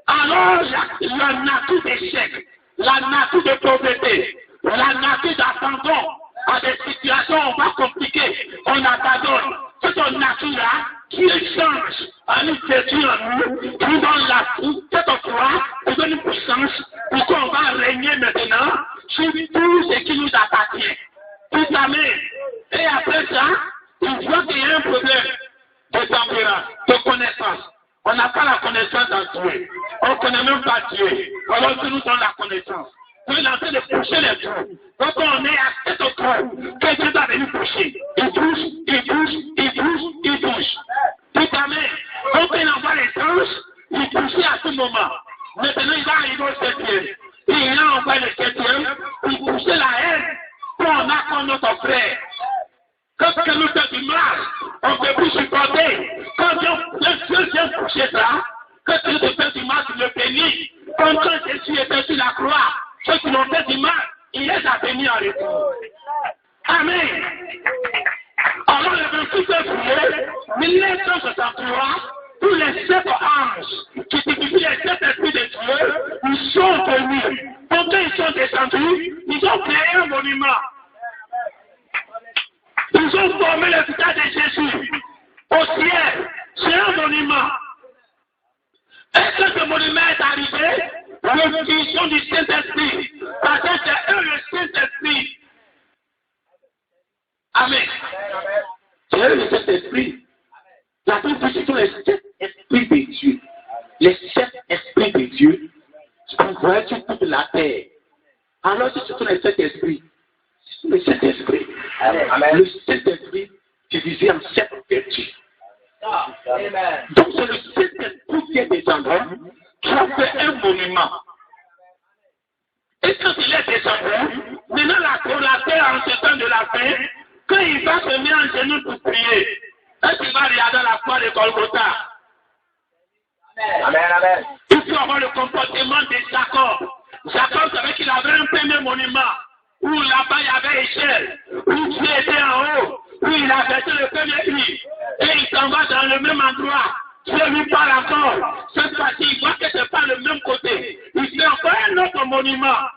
Alors, la nature d'échec, la nature de pauvreté, la nature d'abandon à des situations où on va compliquer, on abandonne. Cette nature-là, qui change à une vertu en nous, qui donne la cette foi, qui donne une puissance, pour qu'on va régner maintenant sur tout ce qui nous appartient. Tout amen. Et après ça, il voit qu'il y a un problème de tempérance, de connaissance. On n'a pas la connaissance en Dieu. On ne connaît même pas Dieu. Alors que nous avons la connaissance. Dieu est en train de pousser les trous. Donc on est à cette trou que Dieu va venir pousser. Il pousse, il pousse, il pousse, il pousse. Tout amen. Donc il envoie les anges, il pousse à tout moment. Maintenant il va arriver au 7e. Et il envoie le 7e, il pousse la haine pour en accord notre frère. Quand quelqu'un nous fait du mal, on ne peut plus supporter. Quand Dieu vient pousser ça, quand Dieu te fait du mal, tu le bénis. Quand Jésus était sur la croix, ceux qui l'ont fait du mal, il les a bénis en retour. Amen. Alors le 26 février 1963, tous les 7 anges qui typifient les 7 esprits de Dieu, ils sont venus. Quand ils sont descendus, ils ont créé un monument. Ils ont formé le visage de Jésus au ciel. C'est un monument. Est-ce que ce monument est arrivé? L'officiation du Saint-Esprit. Parce que c'est eux le Saint-Esprit. Amen. C'est eux le Saint-Esprit. La Bible dit que sont les 7 esprits de Dieu. Les 7 esprits de Dieu envoyés sur toute la terre. Alors, ce sont les 7 esprits. Le Saint-Esprit. Le Saint-Esprit divisé en 7 vertus. Donc c'est le Saint-Esprit qui est descendu, qui a fait un monument. Et quand il est descendu, maintenant la terre en ce temps de la fin, quand il va se mettre en genoux pour prier, est-ce qu'il va regarder la croix de Golgotha? Amen. Il faut avoir le comportement de Jacob. Jacob savait qu'il avait un premier monument. Où là-bas il y avait échelle, où Dieu était en haut, où il a versé le premier lit, et il s'en va dans le même endroit. Dieu lui parle encore. Cette fois-ci, il voit que ce n'est pas le même côté. Il fait encore un autre monument.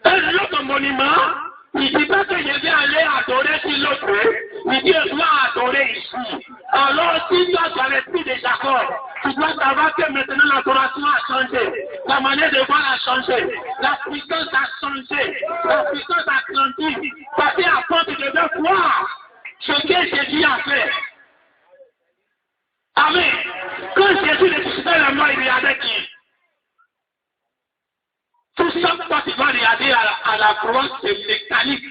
Un autre monument, il ne dit pas que je vais aller adorer sur l'autre, il dit je dois adorer ici. Alors, si tu as dans l'esprit de Jacob, tu dois savoir que maintenant l'adoration a changé. La manière de voir a changé. La puissance a changé. La puissance a grandi. Parce qu'à tu devais croire ce que Jésus a fait. Amen. Quand Jésus ressuscitait la mort, il regardait qui? Tout ça, quand tu vas regarder à la croix, c'est mécanique.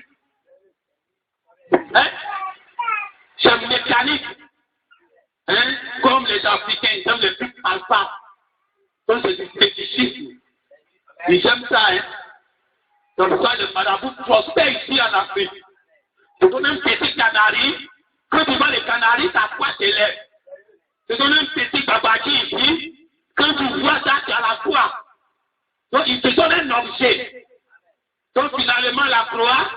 Hein? C'est mécanique. Hein? Comme les Africains, ils aiment le truc alpha. Donc c'est du fétichisme. Ils aiment ça, hein? Donc ça, le marabout prospère ici en Afrique. Tu connais un petit canari, quand tu vois les canaris, ta foi s'élève. C'est comme un petit babaki ici. Quand tu vois ça, tu as la foi. Donc, il te donne un objet. Donc, finalement, la croix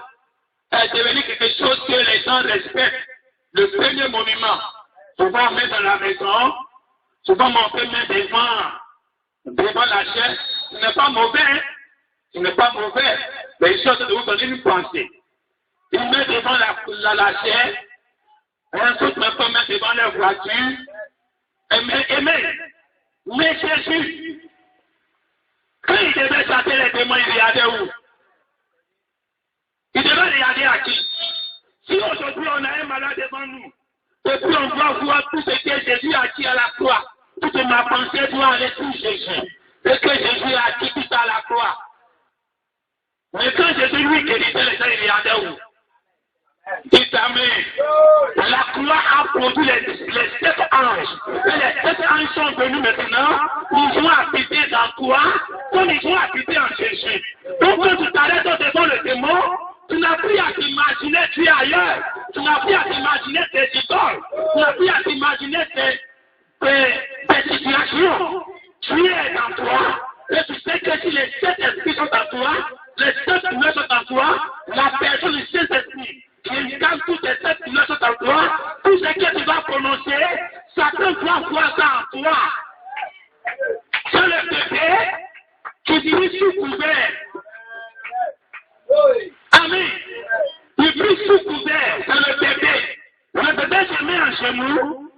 est devenue quelque chose que les gens respectent. Le premier monument. Souvent, on met dans la maison. Souvent, on peut mettre devant la chaise. Ce n'est pas mauvais. Ce n'est pas mauvais. Mais il cherche de vous donner une pensée. Il met devant la chaise. Un autre peut mettre devant la voiture. Mais Jésus, quand il devait chasser les démons, il regardait où? Il devait regarder à qui? Si aujourd'hui on a un malade devant nous, et puis on doit voir tout ce que Jésus a dit à la croix, toute ma pensée doit aller sur Jésus. Et que Jésus a dit tout à la croix. Mais quand Jésus lui guérissait, les gens ils regardaient où? Dites Amen. La croix a produit les 7 anges. Et les 7 anges sont venus maintenant. Ils ont habité dans toi, comme ils ont habité en Jésus. Donc quand tu t'arrêtes devant le démon, tu n'as plus à t'imaginer tu es ailleurs. Tu n'as plus à t'imaginer tes idoles. Tu n'as plus à t'imaginer tes situations. Tu es dans toi. Et tu sais que si les 7 esprits sont en toi, les 7 couleurs sont en toi, la personne du Saint-Esprit. Quand toutes les 7 couleurs sont en toi, tout ce que tu vas prononcer, Satan doit voir ça en toi. C'est le bébé qui prie sous couvert. Amen. Il prie sous couvert. C'est le bébé. Le bébé se met en genou.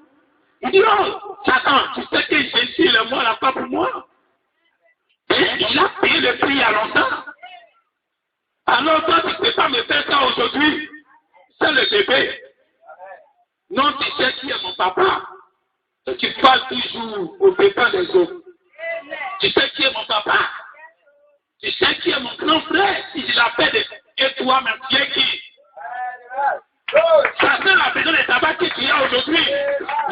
Il dit, oh, Satan, tu sais que Jésus est le mort là pas pour moi. Et il a payé le prix il y a longtemps. Alors toi, tu ne peux pas me faire ça aujourd'hui. C'est le bébé. Non, tu sais qui est mon papa. Et tu parles toujours au dépens des autres. Tu sais qui est mon papa. Tu sais qui est mon grand frère. Si je l'appelle et toi-même, tu es qui? Ça c'est la besoin de tabac que tu as aujourd'hui.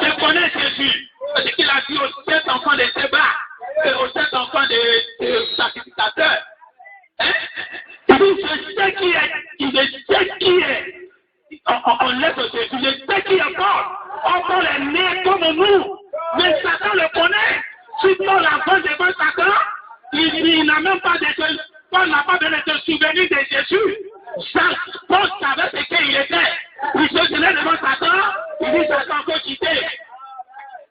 Je connais Jésus. Parce qu'il a dit aux 7 enfants de Séba et aux 7 enfants de sacrificateurs. Hein? Il dit, je sais qui est. Il sait qui est. On laisse Jésus. Je sais qui est Paul. Paul est né comme nous. Mais Satan le connaît. Si Paul avance devant Satan, il n'a même pas de... Paul n'a pas besoin de se souvenir de Jésus. Paul savait ce qu'il était. Il se tenait devant Satan. Il dit, Satan, faut quitter.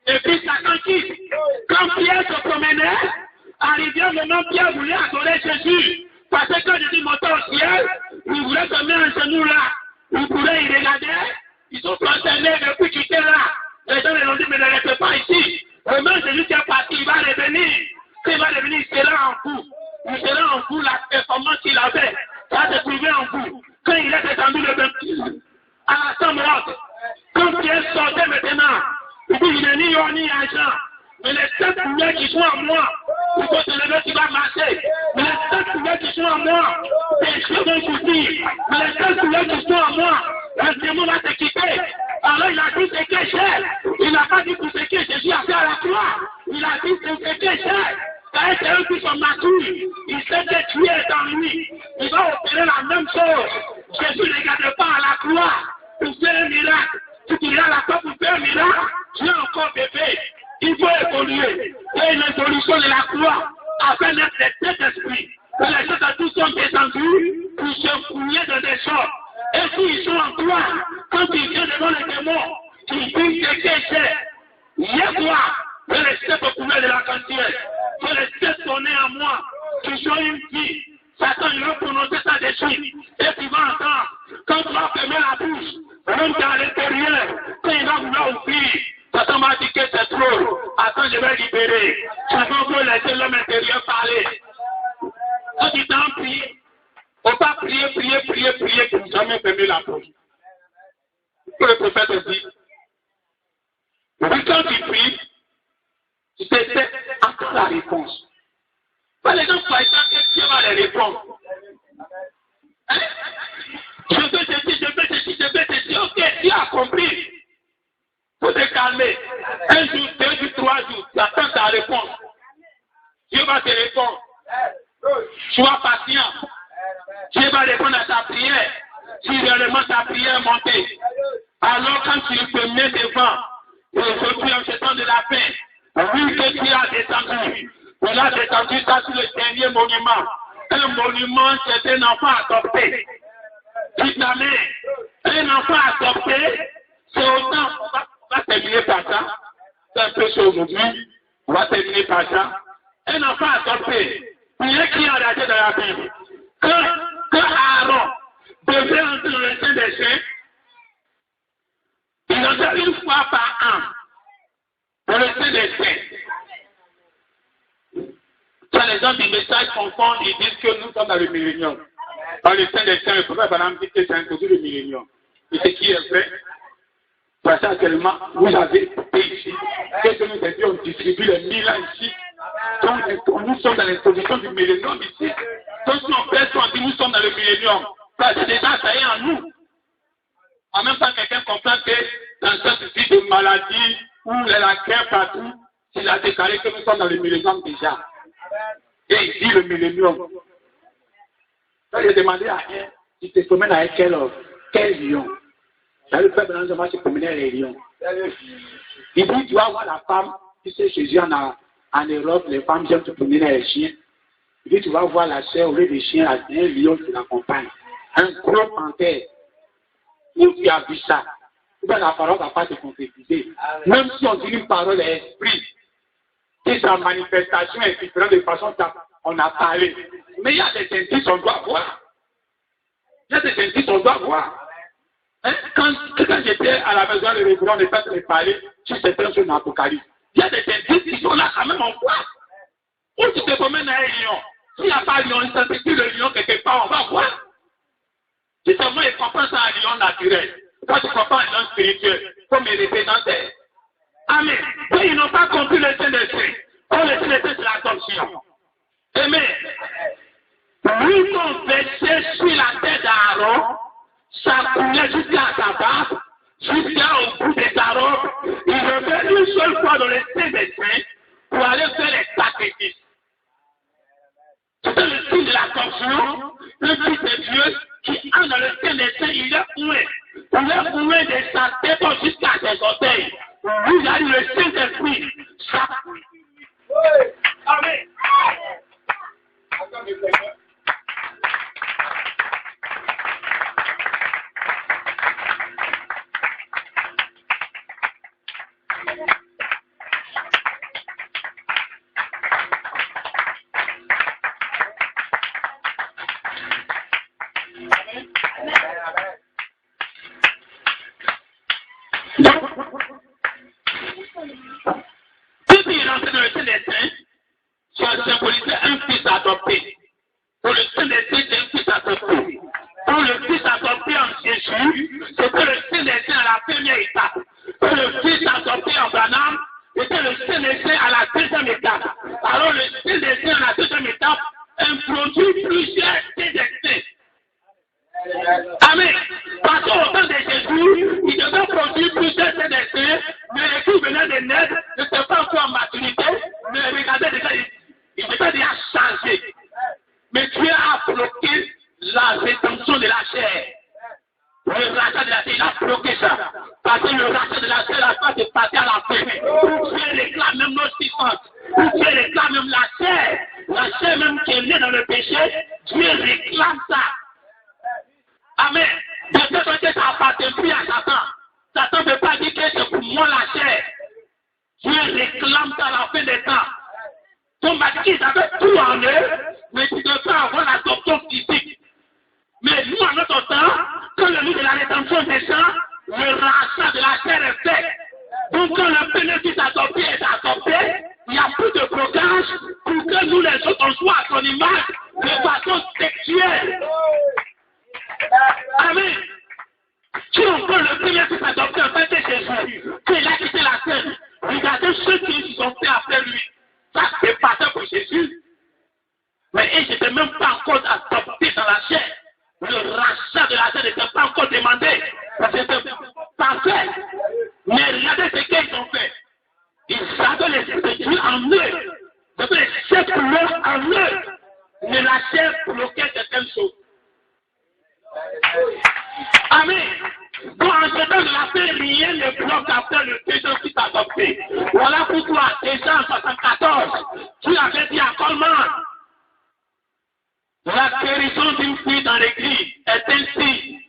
Et puis Satan quitte. Quand Pierre se promenait, arrivé un moment, Pierre voulait adorer Jésus. Parce que Jésus montait au ciel, il voulait se mettre en genou là. Il voulait y regarder. Ils sont concernés depuis qu'il était là. Les gens lui ont dit, mais ne restez pas ici. Et même Jésus qui est parti, il va revenir. Quand il va revenir, il sera en vous. Il sera en vous la performance qu'il avait. Ça va se trouver en vous. Quand il est descendu le 26 à la chambre haute, quand Pierre sortait maintenant, il dit, il n'est ni or ni argent. Mais les 7 couleurs qui sont en moi, il faut se lever, tu vas marcher. Mais les 7 couleurs qui sont en moi, tes cheveux vont souffrir. Mais les 7 couleurs qui sont en moi, le démon va te quitter. Alors il a dit ce que j'ai. Il n'a pas dit tout ce que Jésus a fait à la croix. Il a dit ce que j'ai. C'est eux qui sont matures. Il sait que tu es dans lui. Il va opérer la même chose. Jésus ne regarde pas à la croix pour faire un miracle. Si tu regardes à la croix pour faire un miracle, tu es encore bébé. Il faut évoluer. Et l'évolution de la croix a fait naître les 7 esprits. Et les 7 esprits sont descendus pour se fouiller dans des choses. Et s'ils sont en toi, quand tu viens devant les démons, tu dis ce que c'est. Hier soir, que les 7 couleurs de la quantité, que les 7 sont nés en moi, qui sont une fille. Satan, il va prononcer ça de suite. Et tu vas entendre, quand tu vas fermer la bouche, même dans l'intérieur, quand il va vouloir ouvrir, Satan m'a dit que c'est trop. Attends, je vais libérer. Satan veut laisser l'homme intérieur parler. Quand tu t'en pries, il ne faut pas prier pour ne jamais fermer la bouche. Que le prophète dit. Puis quand tu pries, tu te sais, attends la réponse. Pas les gens croient que Dieu va les répondre. Hein? Je veux te dire, ok, tu as compris. Il faut te calmer. 1 jour, 2 jours, 3 jours, tu attends ta réponse. Dieu va te répondre. Sois patient. Dieu va répondre à ta prière. Si réellement ta prière est montée. Alors quand tu te mets devant, aujourd'hui en ce temps de la paix. Oui, que tu as descendu. On a descendu ça sur le dernier monument. Un monument, c'est un enfant adopté. Tu t'amènes. Un enfant adopté, c'est autant. On va terminer par ça. C'est un peu chaud aujourd'hui. On va terminer par ça. Un enfant adopté. Il y a qui a regardé dans la Bible. Que Aaron devait entrer dans le sein des saints. Il entrait une fois par an dans le sein des saints. Quand les gens du message confondent, ils disent que nous sommes dans le millénium. Dans le sein des saints, le prophète Balaam dit que c'est introduit le millénium. Et ce qui est vrai, parce que actuellement, vous avez écouté ici, que nous aidions, on distribue les 1000 ans ici. Donc, nous sommes dans l'introduction du millénium ici. Donc, si on fait on dit nous sommes dans le millénium, parce que déjà, ça y est en nous. En même temps, quelqu'un comprend que dans ce type de maladie, où il y a la guerre partout, il a déclaré que nous sommes dans le millénium déjà. Et il dit le millénium. Quand j'ai demandé à un, il te promène avec quel lion? Là, le peuple dans le se promenait avec les lions. Il dit, tu vas voir la femme, tu sais, Jésus en Europe, les femmes aiment se promener avec les chiens. Il dit, tu vas voir la chair, au lieu des chiens, un lion qui l'accompagne. Un gros panthère. Où tu as vu ça? La parole ne va pas te concrétiser. Même si on dit une parole est esprit, et sa manifestation est différente de façon qu'on a parlé. Mais il y a des indices qu'on doit voir. Il y a des indices qu'on doit voir. Hein? Quand j'étais à la maison, le révérend n'est pas très parler sur certaines choses dans l'Apocalypse. Il y a des indices qui sont là quand même en voit. Où tu te promènes à un lion. S'il n'y a pas de lion, il s'intitule le lion quelque part, on va voir. Si seulement il comprend ça à un lion naturel. Quand tu comprends un lion spirituel, il faut mériter dans terre. Amen. Mais ils n'ont pas compris le sein des saints. Oh, le sein des saints, c'est l'adoption. Amen. Lui, qu'on versait sur la tête d'Aaron, ça coulait jusqu'à sa barbe, jusqu'au bout de sa robe. Il revenait une seule fois dans le sein des saints pour aller faire les sacrifices. C'était le signe de l'adoption, le fils de Dieu qui entre dans le sein des saints, il est oué. Il est oué de sa tête jusqu'à ses orteils. Vous avez le Saint-Esprit. Ça. Amen. Depuis il est entré dans le sein des saints, ça symbolisait un fils adopté. Pour le sein des saints, c'est un fils adopté. Pour le fils adopté en Jésus, c'était le sein des saints à la première étape. Pour le fils adopté en Branham, c'était le sein des saints à la deuxième étape. Alors le sein des saints à la deuxième étape introduit plusieurs saints des saints. Amen. Parce qu'au temps de Jésus, il devait produire plusieurs saints des saints, mais les qui venaient de naître n'étaient pas encore en maturité, mais regardez déjà, il était déjà changé. Mais Dieu a bloqué la rétention de la chair. Le rachat de la chair, il a bloqué ça. Parce que le rachat de la chair n'a pas de passer à la fin. Dieu réclame même nos souffrances. Dieu réclame même la chair même qui est née dans le péché, Dieu réclame ça. Amen. De ce côté, ça appartient plus à Satan. Satan ne peut pas dire que c'est pour moi la chair. Dieu réclame ça à la fin des temps. Ton mari, ils avaient tout en eux, mais tu ne peux pas avoir l'adoption physique. Mais nous, en notre temps, quand le livre de la rédemption descend, le rachat de la chair est fait. Donc, quand le bénéfice adopté est adopté, il n'y a plus de blocage pour que nous, les autres, on soit à son image de façon sexuelle. Amen. Si on prend le premier fils adopté en fait de Jésus, qu'il a quitté la terre, regardez ceux qui ont fait après lui. Ça, c'est pas ça pour Jésus. Mais ils n'étaient même pas encore adoptés dans la chair. Le rachat de la chair n'était pas encore demandé. C'était pas fait. Mais regardez ce qu'ils ont fait. Ils avaient l'esprit de Dieu en eux. Ils avaient les chefs en eux. Mais la chair bloquait certaines choses. Amen. Bon, en ce temps de la paix, rien ne bloque après le pédophile puisse adopter. Voilà pourquoi, déjà en 1974, tu avais dit à Coleman, la guérison d'une fille dans l'église est ainsi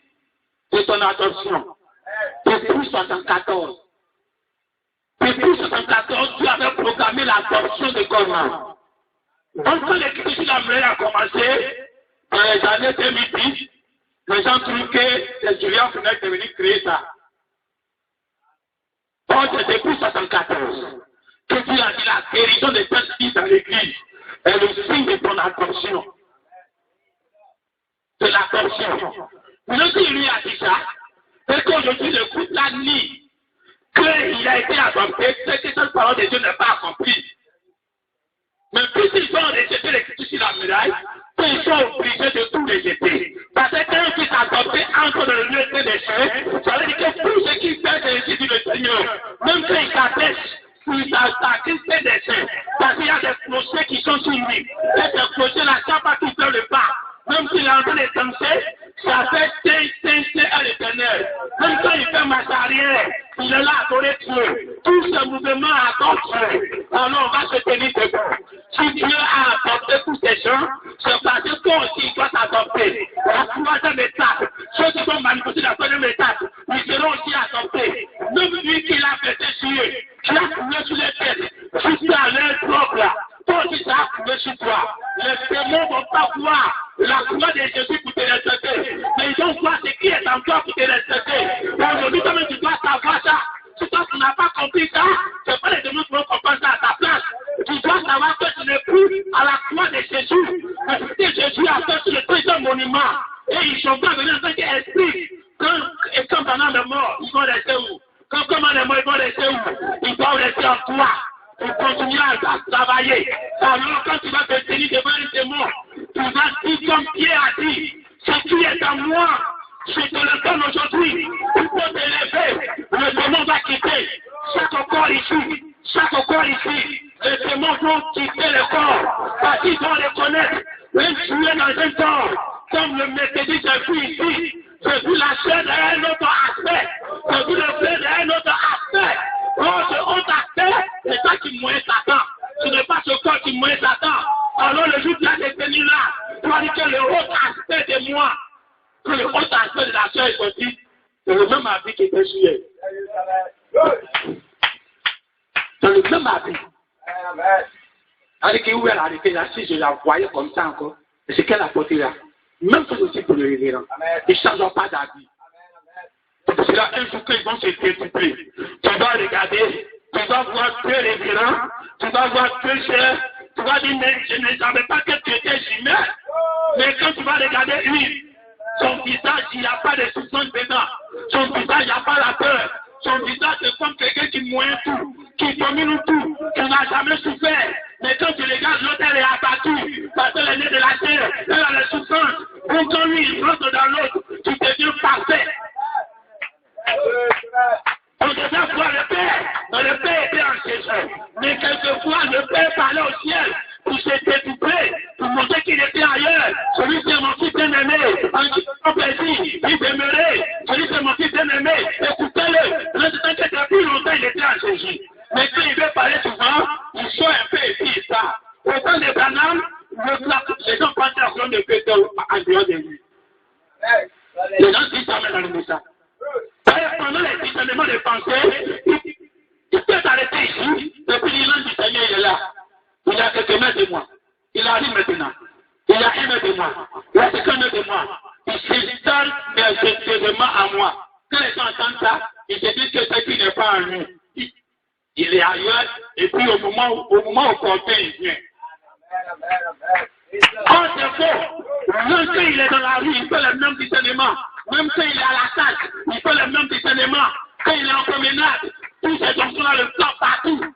de ton adoption. Depuis 1974. Depuis 1974, tu avais programmé l'adoption de Coleman. Donc, quand l'église sur la mêlée a commencé, dans les années 2010, les gens trouvent que c'est Julien Fenech qui est venu créer ça. Donc, c'est depuis 1974 que tu as dit la guérison des personnes dans l'église est le signe de ton adoption. De l'adoption. Mais si lui a dit ça, et qu'aujourd'hui le couple l'a dit qu'il a été adopté, c'est que cette parole de Dieu n'est pas accomplie. Mais puisqu'ils ont rejeté l'écriture sur la muraille, ils sont obligés de tout rejeter. Parce que quand ils sont adoptés entre le lieu des déchets, ça veut dire que tout ce qui fait de l'écriture du Seigneur, même quand ils s'attachent, ils s'attachent des déchets, parce qu'il y a des clochers qui sont sur lui. Et ces clochers-là, ça pas qui fait le pas. Même s'il est en train de danser, ça fait tinter à l'éternel. Même quand il fait marche arrière, il est là à adorer Dieu. Tout ce mouvement adore Dieu. Alors on va se tenir debout. Si Dieu a adopté tous ces gens, c'est parce que toi aussi, il doit t'adopter. La troisième étape, ceux qui vont manifester la troisième étape, ils seront aussi adoptés. Même lui qui l'a fait Dieu, qui a coulé sur les têtes, jusqu'à l'air propre là. Toi aussi, ça a coulé sur toi. Les démons ne vont pas voir la couleur de Jésus pour te respecter. Mais ils vont voir ce qui est en toi pour te respecter. Aujourd'hui, toi même tu dois savoir ça. Si toi tu n'as pas compris ça, c'est pas les démons qui vont comprendre ça à ta place. Tu dois savoir que tu n'es plus à la croix de Jésus. Parce que Jésus a fait sur le très monument. Et ils sont pas venus en tant qu'esprit. Quand pendant la mort, ils vont rester où? Quand pendant la mort, ils vont rester où? Ils vont rester en toi. Tu continueras à travailler. Alors quand tu vas te tenir devant un démon, tu vas dire comme Pierre a dit, ce qui est en moi, je te le donne aujourd'hui. Tu peux te lever, le démon va quitter. Chaque corps ici, les démons vont quitter le corps. Parce qu'ils vont reconnaître, même si tu es dans un corps, comme le méthodiste j'ai vu ici, j'ai vu la chair d'un autre aspect, j'ai vu le blé d'un autre aspect. Oh, ce autre aspect, c'est ça qui mouille Satan. Ce n'est pas ce corps qui mouille Satan. Alors le jour de la détenue là, tu vas dire que le autre aspect de moi, que le autre aspect de la chair est sorti, c'est le même habit qui était sur elle. C'est le même habit. Avec où elle a été là, si je la voyais comme ça encore, c'est qu'elle a porté là. Même chose aussi pour le révérend. Ils ne changent pas d'habit. C'est là un jour qu'ils vont se découper. Tu vas regarder, tu vas voir deux révérends, tu vas voir deux chefs, tu vas dire, mais je ne savais pas que tu étais jumelle. Mais quand tu vas regarder lui, son visage, il n'y a pas de souffrance dedans. Son visage, il n'y a pas la peur. Son visage, c'est comme quelqu'un qui moine tout, qui domine tout, qui n'a jamais souffert. Mais quand tu regardes, l'autre, elle est abattue, parce qu'elle est née de la terre, elle a la souffrance. Donc quand lui, il rentre dans l'autre, tu deviens parfait. On devait voir le Père, mais le Père était en Jésus. Mais quelquefois, le Père parlait au ciel pour se découper, pour montrer qu'il était ailleurs. Celui qui est mon fils bien-aimé, en qui son plaisir, il demeurait. Celui qui est mon fils bien-aimé, écoutez-le. Le temps que depuis longtemps, il était en Jésus. Mais quand il veut parler souvent, il sort un peu et puis ça. Au temps de Branham, les gens pensent à la de Péter en dehors de lui. Les gens disent ça dans le message. Pendant les discernements de pensée, il peut s'arrêter ici, et puis l'île du Seigneur il est là. Il a quelques mètres de moi. Il arrive maintenant. Il a 1 mètre de moi. Il a 50 mètres de moi. Il s'installe sérieusement à moi. Quand les gens entendent ça, ils se disent que ce qui n'est pas en lui, il est ailleurs, et puis au moment où porté, il vient. Oh, c'est faux. Même quand il est dans la rue, il fait le même discernement. Même quand il est à la salle, il fait le même discernement. Quand il est en promenade, tous ces gens-là le tapent partout.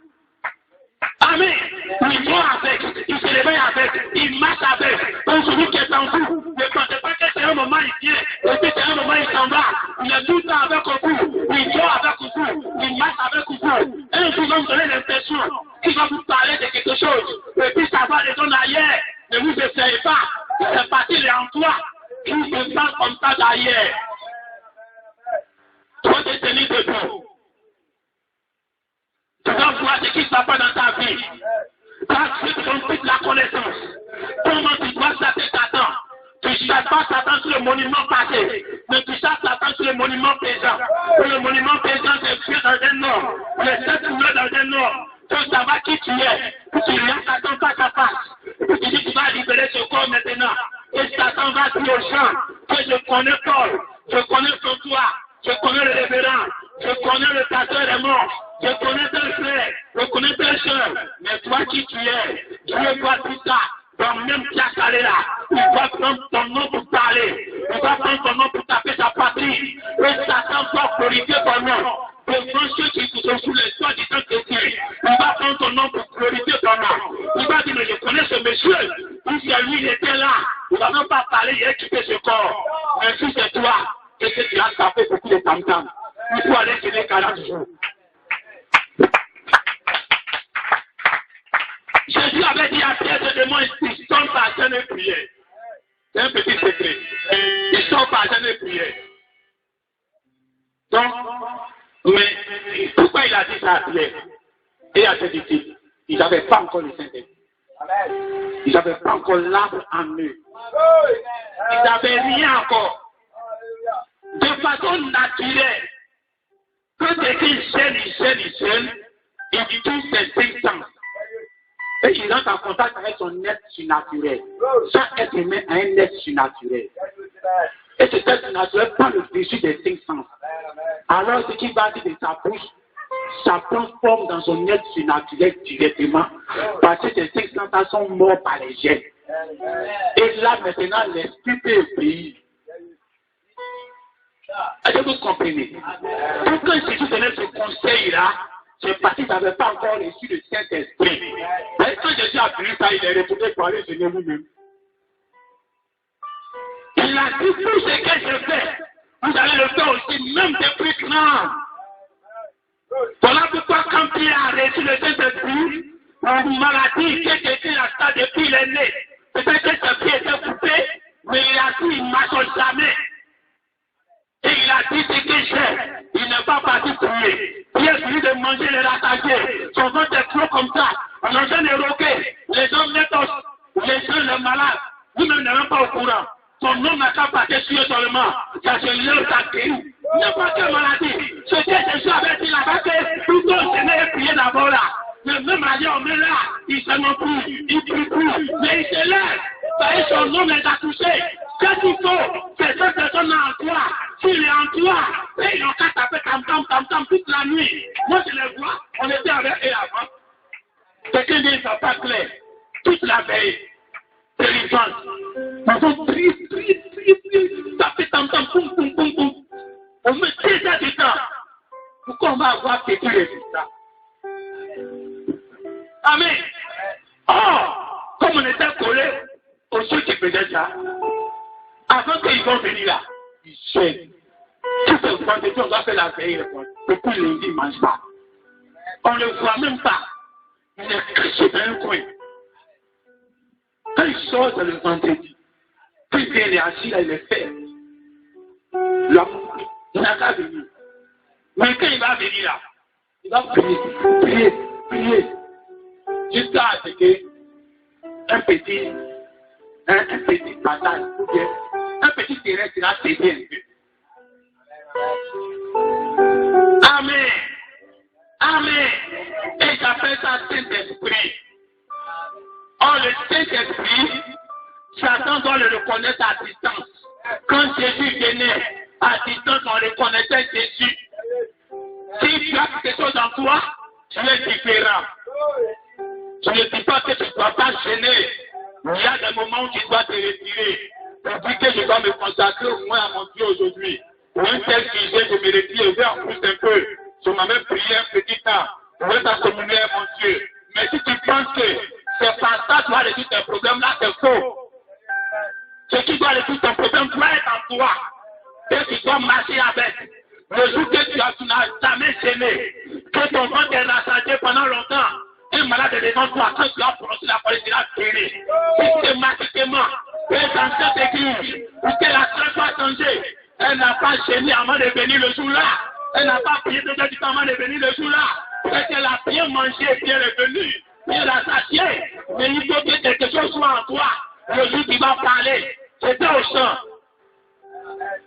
Amen. Il voit avec, il se réveille avec, il marche avec. Donc celui qui est en vous, ne pensez pas que c'est un moment il vient, et puis c'est un moment il s'en va. Il est tout le temps avec vous, il dort avec vous, il marche avec vous. Un jour, vous donner l'impression qu'il va vous parler de quelque chose, et puis ça va les donner ailleurs. Ne vous essayez pas, c'est parce qu'il est en toi. Qui se sent comme ça d'ailleurs. Toi, tu es tenu debout. Tu dois voir ce qui ne va pas dans ta vie. Parce que tu donnes toute la connaissance. Comment tu dois chasser Satan? Tu ne chasses pas Satan sur le monument passé, mais tu chasses Satan sur le monument présent. Le monument présent, c'est Dieu dans un nord. Le seul couleur dans un nord. Tu savoir qui tu es. Tu regardes Satan face à face. Tu dis tu vas libérer ce corps maintenant. Et Satan va dire aux gens que je connais Paul, je connais son toit, je connais le révérend, je connais le pasteur est mort, je connais tel frère, je connais telle soeur. Mais toi qui tu es, Dieu voit tout ça. Dans même Piacaré là, il va prendre ton nom pour parler, il va prendre ton nom pour taper ta patrie. Et Satan va glorifier ton nom. Devant ceux qui sont sous les toits du Saint-Esprit, il va prendre ton nom pour glorifier ton nom. Il va dire, mais je connais ce monsieur. Si c'est lui, il était là. Il ne va même pas parler, il a quitté ce corps. Mais si c'est toi, et que tu as tapé beaucoup de tam-tam, il faut aller chez les 40 jours. Jésus avait dit à Pierre de demain, ils sont par jeûne et prière. C'est un petit secret. Ils sont par jeûne et prière. Donc, mais pourquoi il a dit ça à Pierre? Et à cette équipe, ils n'avaient pas encore le Saint-Esprit. Ils n'avaient pas encore l'arbre en eux. Ils n'avaient rien encore. De façon naturelle, quand quelqu'un gêne, il utilise ses 5 sens. Et il entre en contact avec son être surnaturel. Chaque être humain a un être surnaturel. Et cet être surnaturel prend le dessus des 5 sens. Alors ce qui va dire de sa bouche, ça prend forme dans son être surnaturel directement. Parce que ces 5 sens sont morts par les gènes. Et là maintenant, l'esprit peut briller. Est-ce que vous comprenez? Pourquoi Jésus donnait ce conseil-là? C'est parce qu'il n'avait pas encore reçu le Saint-Esprit. Mais quand Jésus a fini ça, il est retourné pour aller Seigneur lui-même. Il a dit, tout ce que je fais, vous allez le faire aussi, même depuis grand. Voilà pourquoi quand Pierre a reçu le Saint-Esprit, une maladie que quelqu'un a ça depuis il est né. Peut-être que sa pied était coupé, mais il a dit, il ne marche jamais. Et il a dit ce que j'ai. Il n'est pas parti prier. Pierre finit de manger les rassagés. Son ventre est clos comme ça. On a jeune éroqué. Les hommes nettoient. Les jeunes, les malades. Vous-même n'êtes même pas au courant. Son nom n'a qu'à passer sur seulement. Ça se lève, ça guérit. N'importe quelle maladie. Ce que Jésus avait dit là-bas, que plutôt le Seigneur est prié d'abord là. Le même maladie, on met là. Il se non plus. Il prie plus. Mais il se lève. Ça y est, son nom les a touchés. Qu'est-ce qu'il faut? C'est cette personne en toi. S'il est en toi, et ils n'ont qu'à taper tam-tam toute la nuit. Moi, je les vois, on était avec eux avant. Quelqu'un dit, ça pas clair. Toute la veille, délivrance. Ils ont prié, taper tam-tam, poum. On met 10 heures du temps. Pourquoi on va avoir petit résultat? Amen. Or, comme on était collés aux ceux qui faisaient ça, avant qu'ils vont venir là, ils gênent. Tout ce vendredi, on va faire la veille. Depuis lundi, ils ne mangent pas. On ne le voit même pas. Il est caché dans un coin. Quand il sort, c'est le vendredi. Puis il est assis là, il est fait. L'homme, il n'a qu'à venir. Mais quand il va venir là, il va prier. Jusqu'à ce que un petit passage, ou bien un petit terrain qui va s'aider un peu. Amen. Et j'appelle ça Saint-Esprit. Or, le Saint-Esprit, Satan doit le reconnaître à distance. Quand Jésus venait à distance, on reconnaissait Jésus. Si tu as quelque chose en toi, tu es différent. Je ne dis pas que tu ne dois pas gêner. Il y a des moments où tu dois te retirer. Pour dire que je dois me consacrer au moins à mon Dieu aujourd'hui. Pour un tel sujet, je me retire, je vais en plus un peu. Je m'en même prié un petit temps. Pour être communier à mon Dieu. Mais si tu penses que c'est par ça que tu vas résoudre tes problèmes, là c'est faux. Ce qui doit résoudre ton problème doit être en toi. Et tu dois marcher avec. Le jour que tu n'as jamais gêné, que ton ventre est rassasié pendant longtemps, un malade est devant toi, quand tu as prononcé la parole, il a guéri. Systématiquement, et dans cette église, où que la trace a changé, elle n'a pas gêné avant de venir le jour-là. Elle n'a pas prié déjà du temps avant de venir le jour-là. c'est qu'elle a bien mangé, bien revenu, bien rassasié, mais il faut que quelque chose soit en toi. Le jour qui va parler, c'était au champ.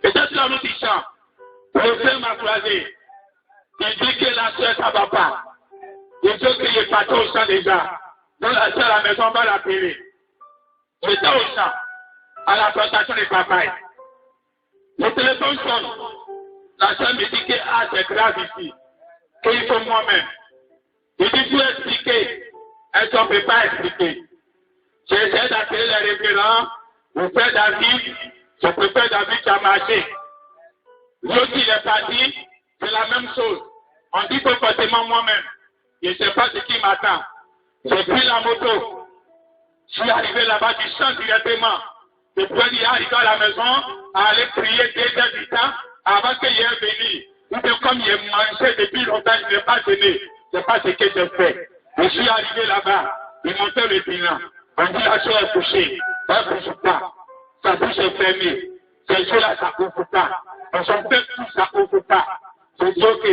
Et c'est sur l'autre champ. Le frère m'a croisé. Il dit que la soeur, ça ne va pas. Il dit qu'il est parti au champ déjà. Donc la soeur à la maison va l'appeler. J'étais au champ, à la plantation des papaye. Le téléphone sonne. La soeur me dit que c'est grave ici. Qu'il faut moi-même. Il dit, tu expliquer. Elle ne peut pas expliquer. J'ai essayé d'appeler les référents. Le frère David, je préfère David qui a marché. L'autre, il est parti, c'est la même chose. On dit comportement moi-même. Je ne sais pas ce qui m'attend. J'ai pris la moto. Je suis arrivé là-bas du champ directement. Je pouvais arriver à la maison, à aller prier 2 heures du temps avant qu'il ait venu. Ou bien comme il est mangé depuis longtemps, je n'ai pas donné. Je ne sais pas ce que j'ai fait. Je suis arrivé là-bas. Il montait le bilan. On dit la chose est couchée. Elle ne bouge pas. Sa bouche est fermée. Ces choses-là, ça ne bouge pas. On s'en fait tout, ça ne bouge pas. Je dis, ok,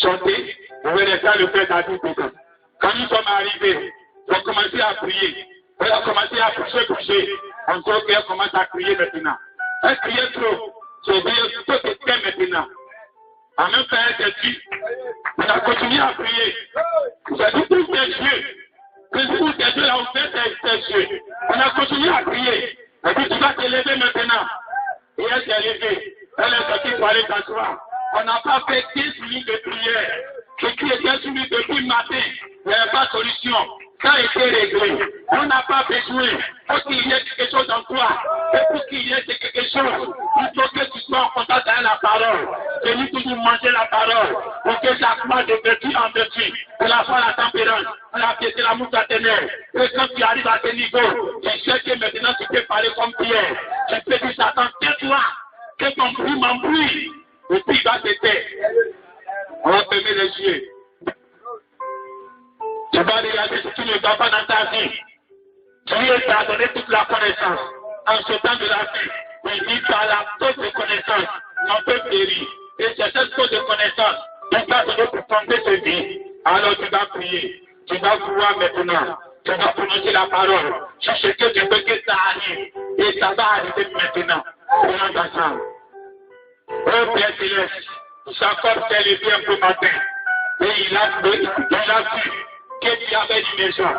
chantez, vous verrez ça le faire David. Quand nous sommes arrivés, on a commencé à prier. On a commencé à coucher. On dit, ok, on commence à crier maintenant. Elle criait trop. Je dis, tout est maintenant. En même temps, elle s'est dit, on a continué à prier. J'ai dit, tous tes yeux. Pour tes yeux, là, on fait tes yeux. On a continué à prier. Elle dit, tu vas te lever maintenant. Et elle s'est levée. Elle est sortie pour aller s'asseoir. On n'a pas fait 10 minutes de prière. Ce qui était suivi depuis le matin, il n'y avait pas de solution. Ça a été réglé. On n'a pas besoin. Pour qu'il y ait quelque chose en toi, et pour qu'il y ait quelque chose, il faut que tu sois en contact avec la parole. C'est lui toujours manger la parole. Pour que ça croise de vertu en vertu. Pour la foi, la tempérance, pour la piété, l'amour fraternel. Et quand tu arrives à ce niveau, tu sais que maintenant tu peux parler comme Pierre. Tu peux dire, Satan, tais-toi, que ton bruit m'embrouille. Et puis il va te taire. On va fermer les yeux. Tu vas regarder ce qui ne va pas dans ta vie. Dieu t'a donné toute la connaissance. En ce temps de la vie, il dit par la faute de connaissance, on peut périr. Et c'est cette faute de connaissance qui t'a donné pour tomber ce vie. Alors tu vas prier. Tu vas vouloir maintenant. Tu vas prononcer la parole. Sur ce que tu veux que ça arrive. Et ça va arriver maintenant. Prenons ensemble. Oh Père Céleste, Jacob s'est levé un peu matin. Et il a vu qu'il y avait une maison.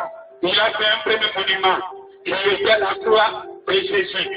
Il a fait un premier monument. Il était la croix de Jésus.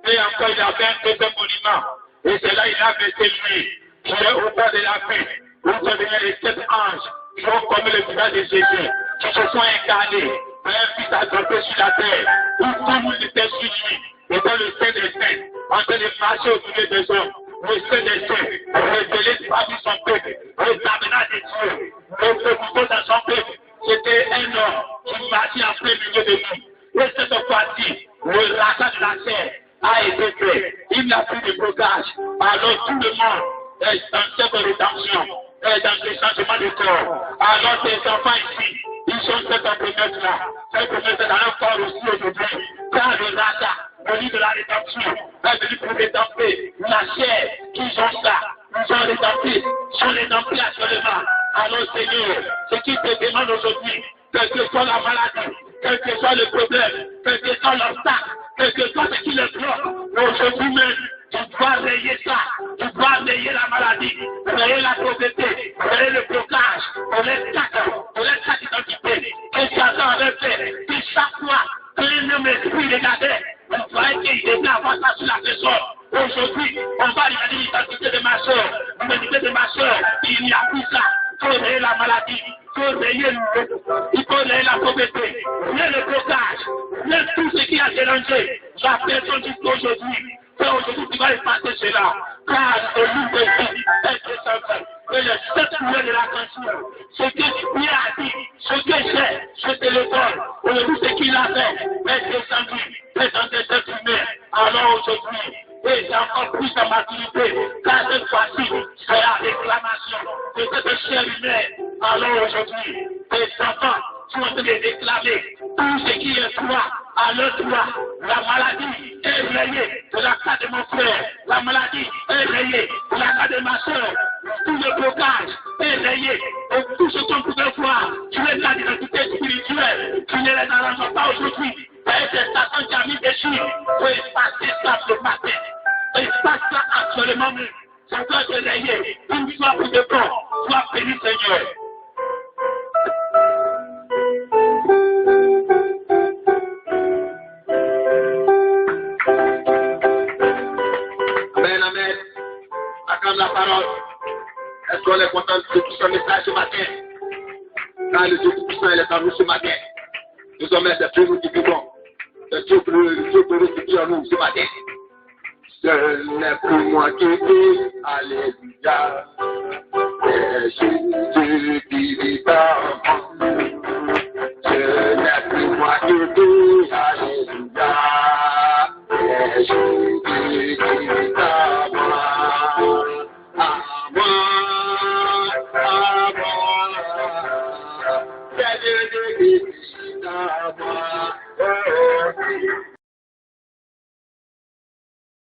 Et encore, il a fait un deuxième monument. Et c'est là qu'il a versé lui, qui est au bord de la paix, où se venaient les 7 anges, qui ont commis le visage de Jésus, qui se sont incarnés, un fils adopté sur la terre, où tout le monde était sur lui, et dans le sein des saints, en train de marcher au milieu des hommes. Le sein des saints, révélé parmi son peuple, le tabernacle de Dieu, le peuple dans son peuple. C'était un homme qui marchait en plein milieu de nous. Et cette fois-ci, le rachat de la terre a été fait. Il n'y a plus de blocage. Alors tout le monde est dans cette rédemption, est dans ce changement de corps. Alors ces enfants ici, ils sont cette promesse-là. Cette promesse est dans leur corps aussi aujourd'hui. Car le rachat, au lieu de la rédemption, est venu pour rédempter la chair qu'ils ont ça. Ils ont rédempté, sont rédemptés actuellement. Alors Seigneur, ce qui te demande aujourd'hui, quelle que soit la maladie, quel que soit le problème, quel que soit l'obstacle, quel que soit ce qui le bloque, aujourd'hui même, tu dois rayer ça, tu dois rayer la maladie, rayer la pauvreté, rayer le blocage, pour les quatre identités, que Satan avait fait, que chaque fois que l'ennemi esprit regardait, on voyait qu'il était avant ça sur la personne. Aujourd'hui, on va regarder l'identité de ma soeur, l'identité de ma soeur, il n'y a plus ça. Il faut rayer la maladie, il faut rayer la pauvreté, rayer le blocage, rayer tout ce qui a dérangé la personne jusqu'aujourd'hui. Et aujourd'hui, tu vas effacer cela, car le livre de vie est descendu. Et le 7 mois de la censure, ce que Dieu a dit, ce que j'ai, ce téléphone, aujourd'hui, ce qu'il a fait, est descendu, est dans des êtres humains. Alors aujourd'hui, et j'ai encore plus de maturité, car cette fois-ci, c'est la réclamation de cette chair humaine. Alors aujourd'hui, les enfants sont en train de déclarer tout ce qui est toi, à leur droit. La maladie est rayée de la part de mon frère. La maladie est rayée de la part de ma soeur. tout le blocage est rayé. Et tout ce qu'on pouvait voir, tu es dans l'identité spirituelle, tu n'es dans la joie pas aujourd'hui. C'est Satan qui a mis des chiffres pour effacer ça ce matin. Efface ça actuellement. Ça doit être rayé. Une fois pour de bon. Sois béni, Seigneur. Amen, amen. Acclame la parole. Est-ce qu'on est content de tout ce message ce matin? Car le Dieu Tout-Puissant est en nous ce matin. Nous sommes des Dieu nous qui vivons. C'est Dieu qui nous en nous ce matin. Ce n'est plus moi qui vis, alléluia. C'est Jésus qui vit.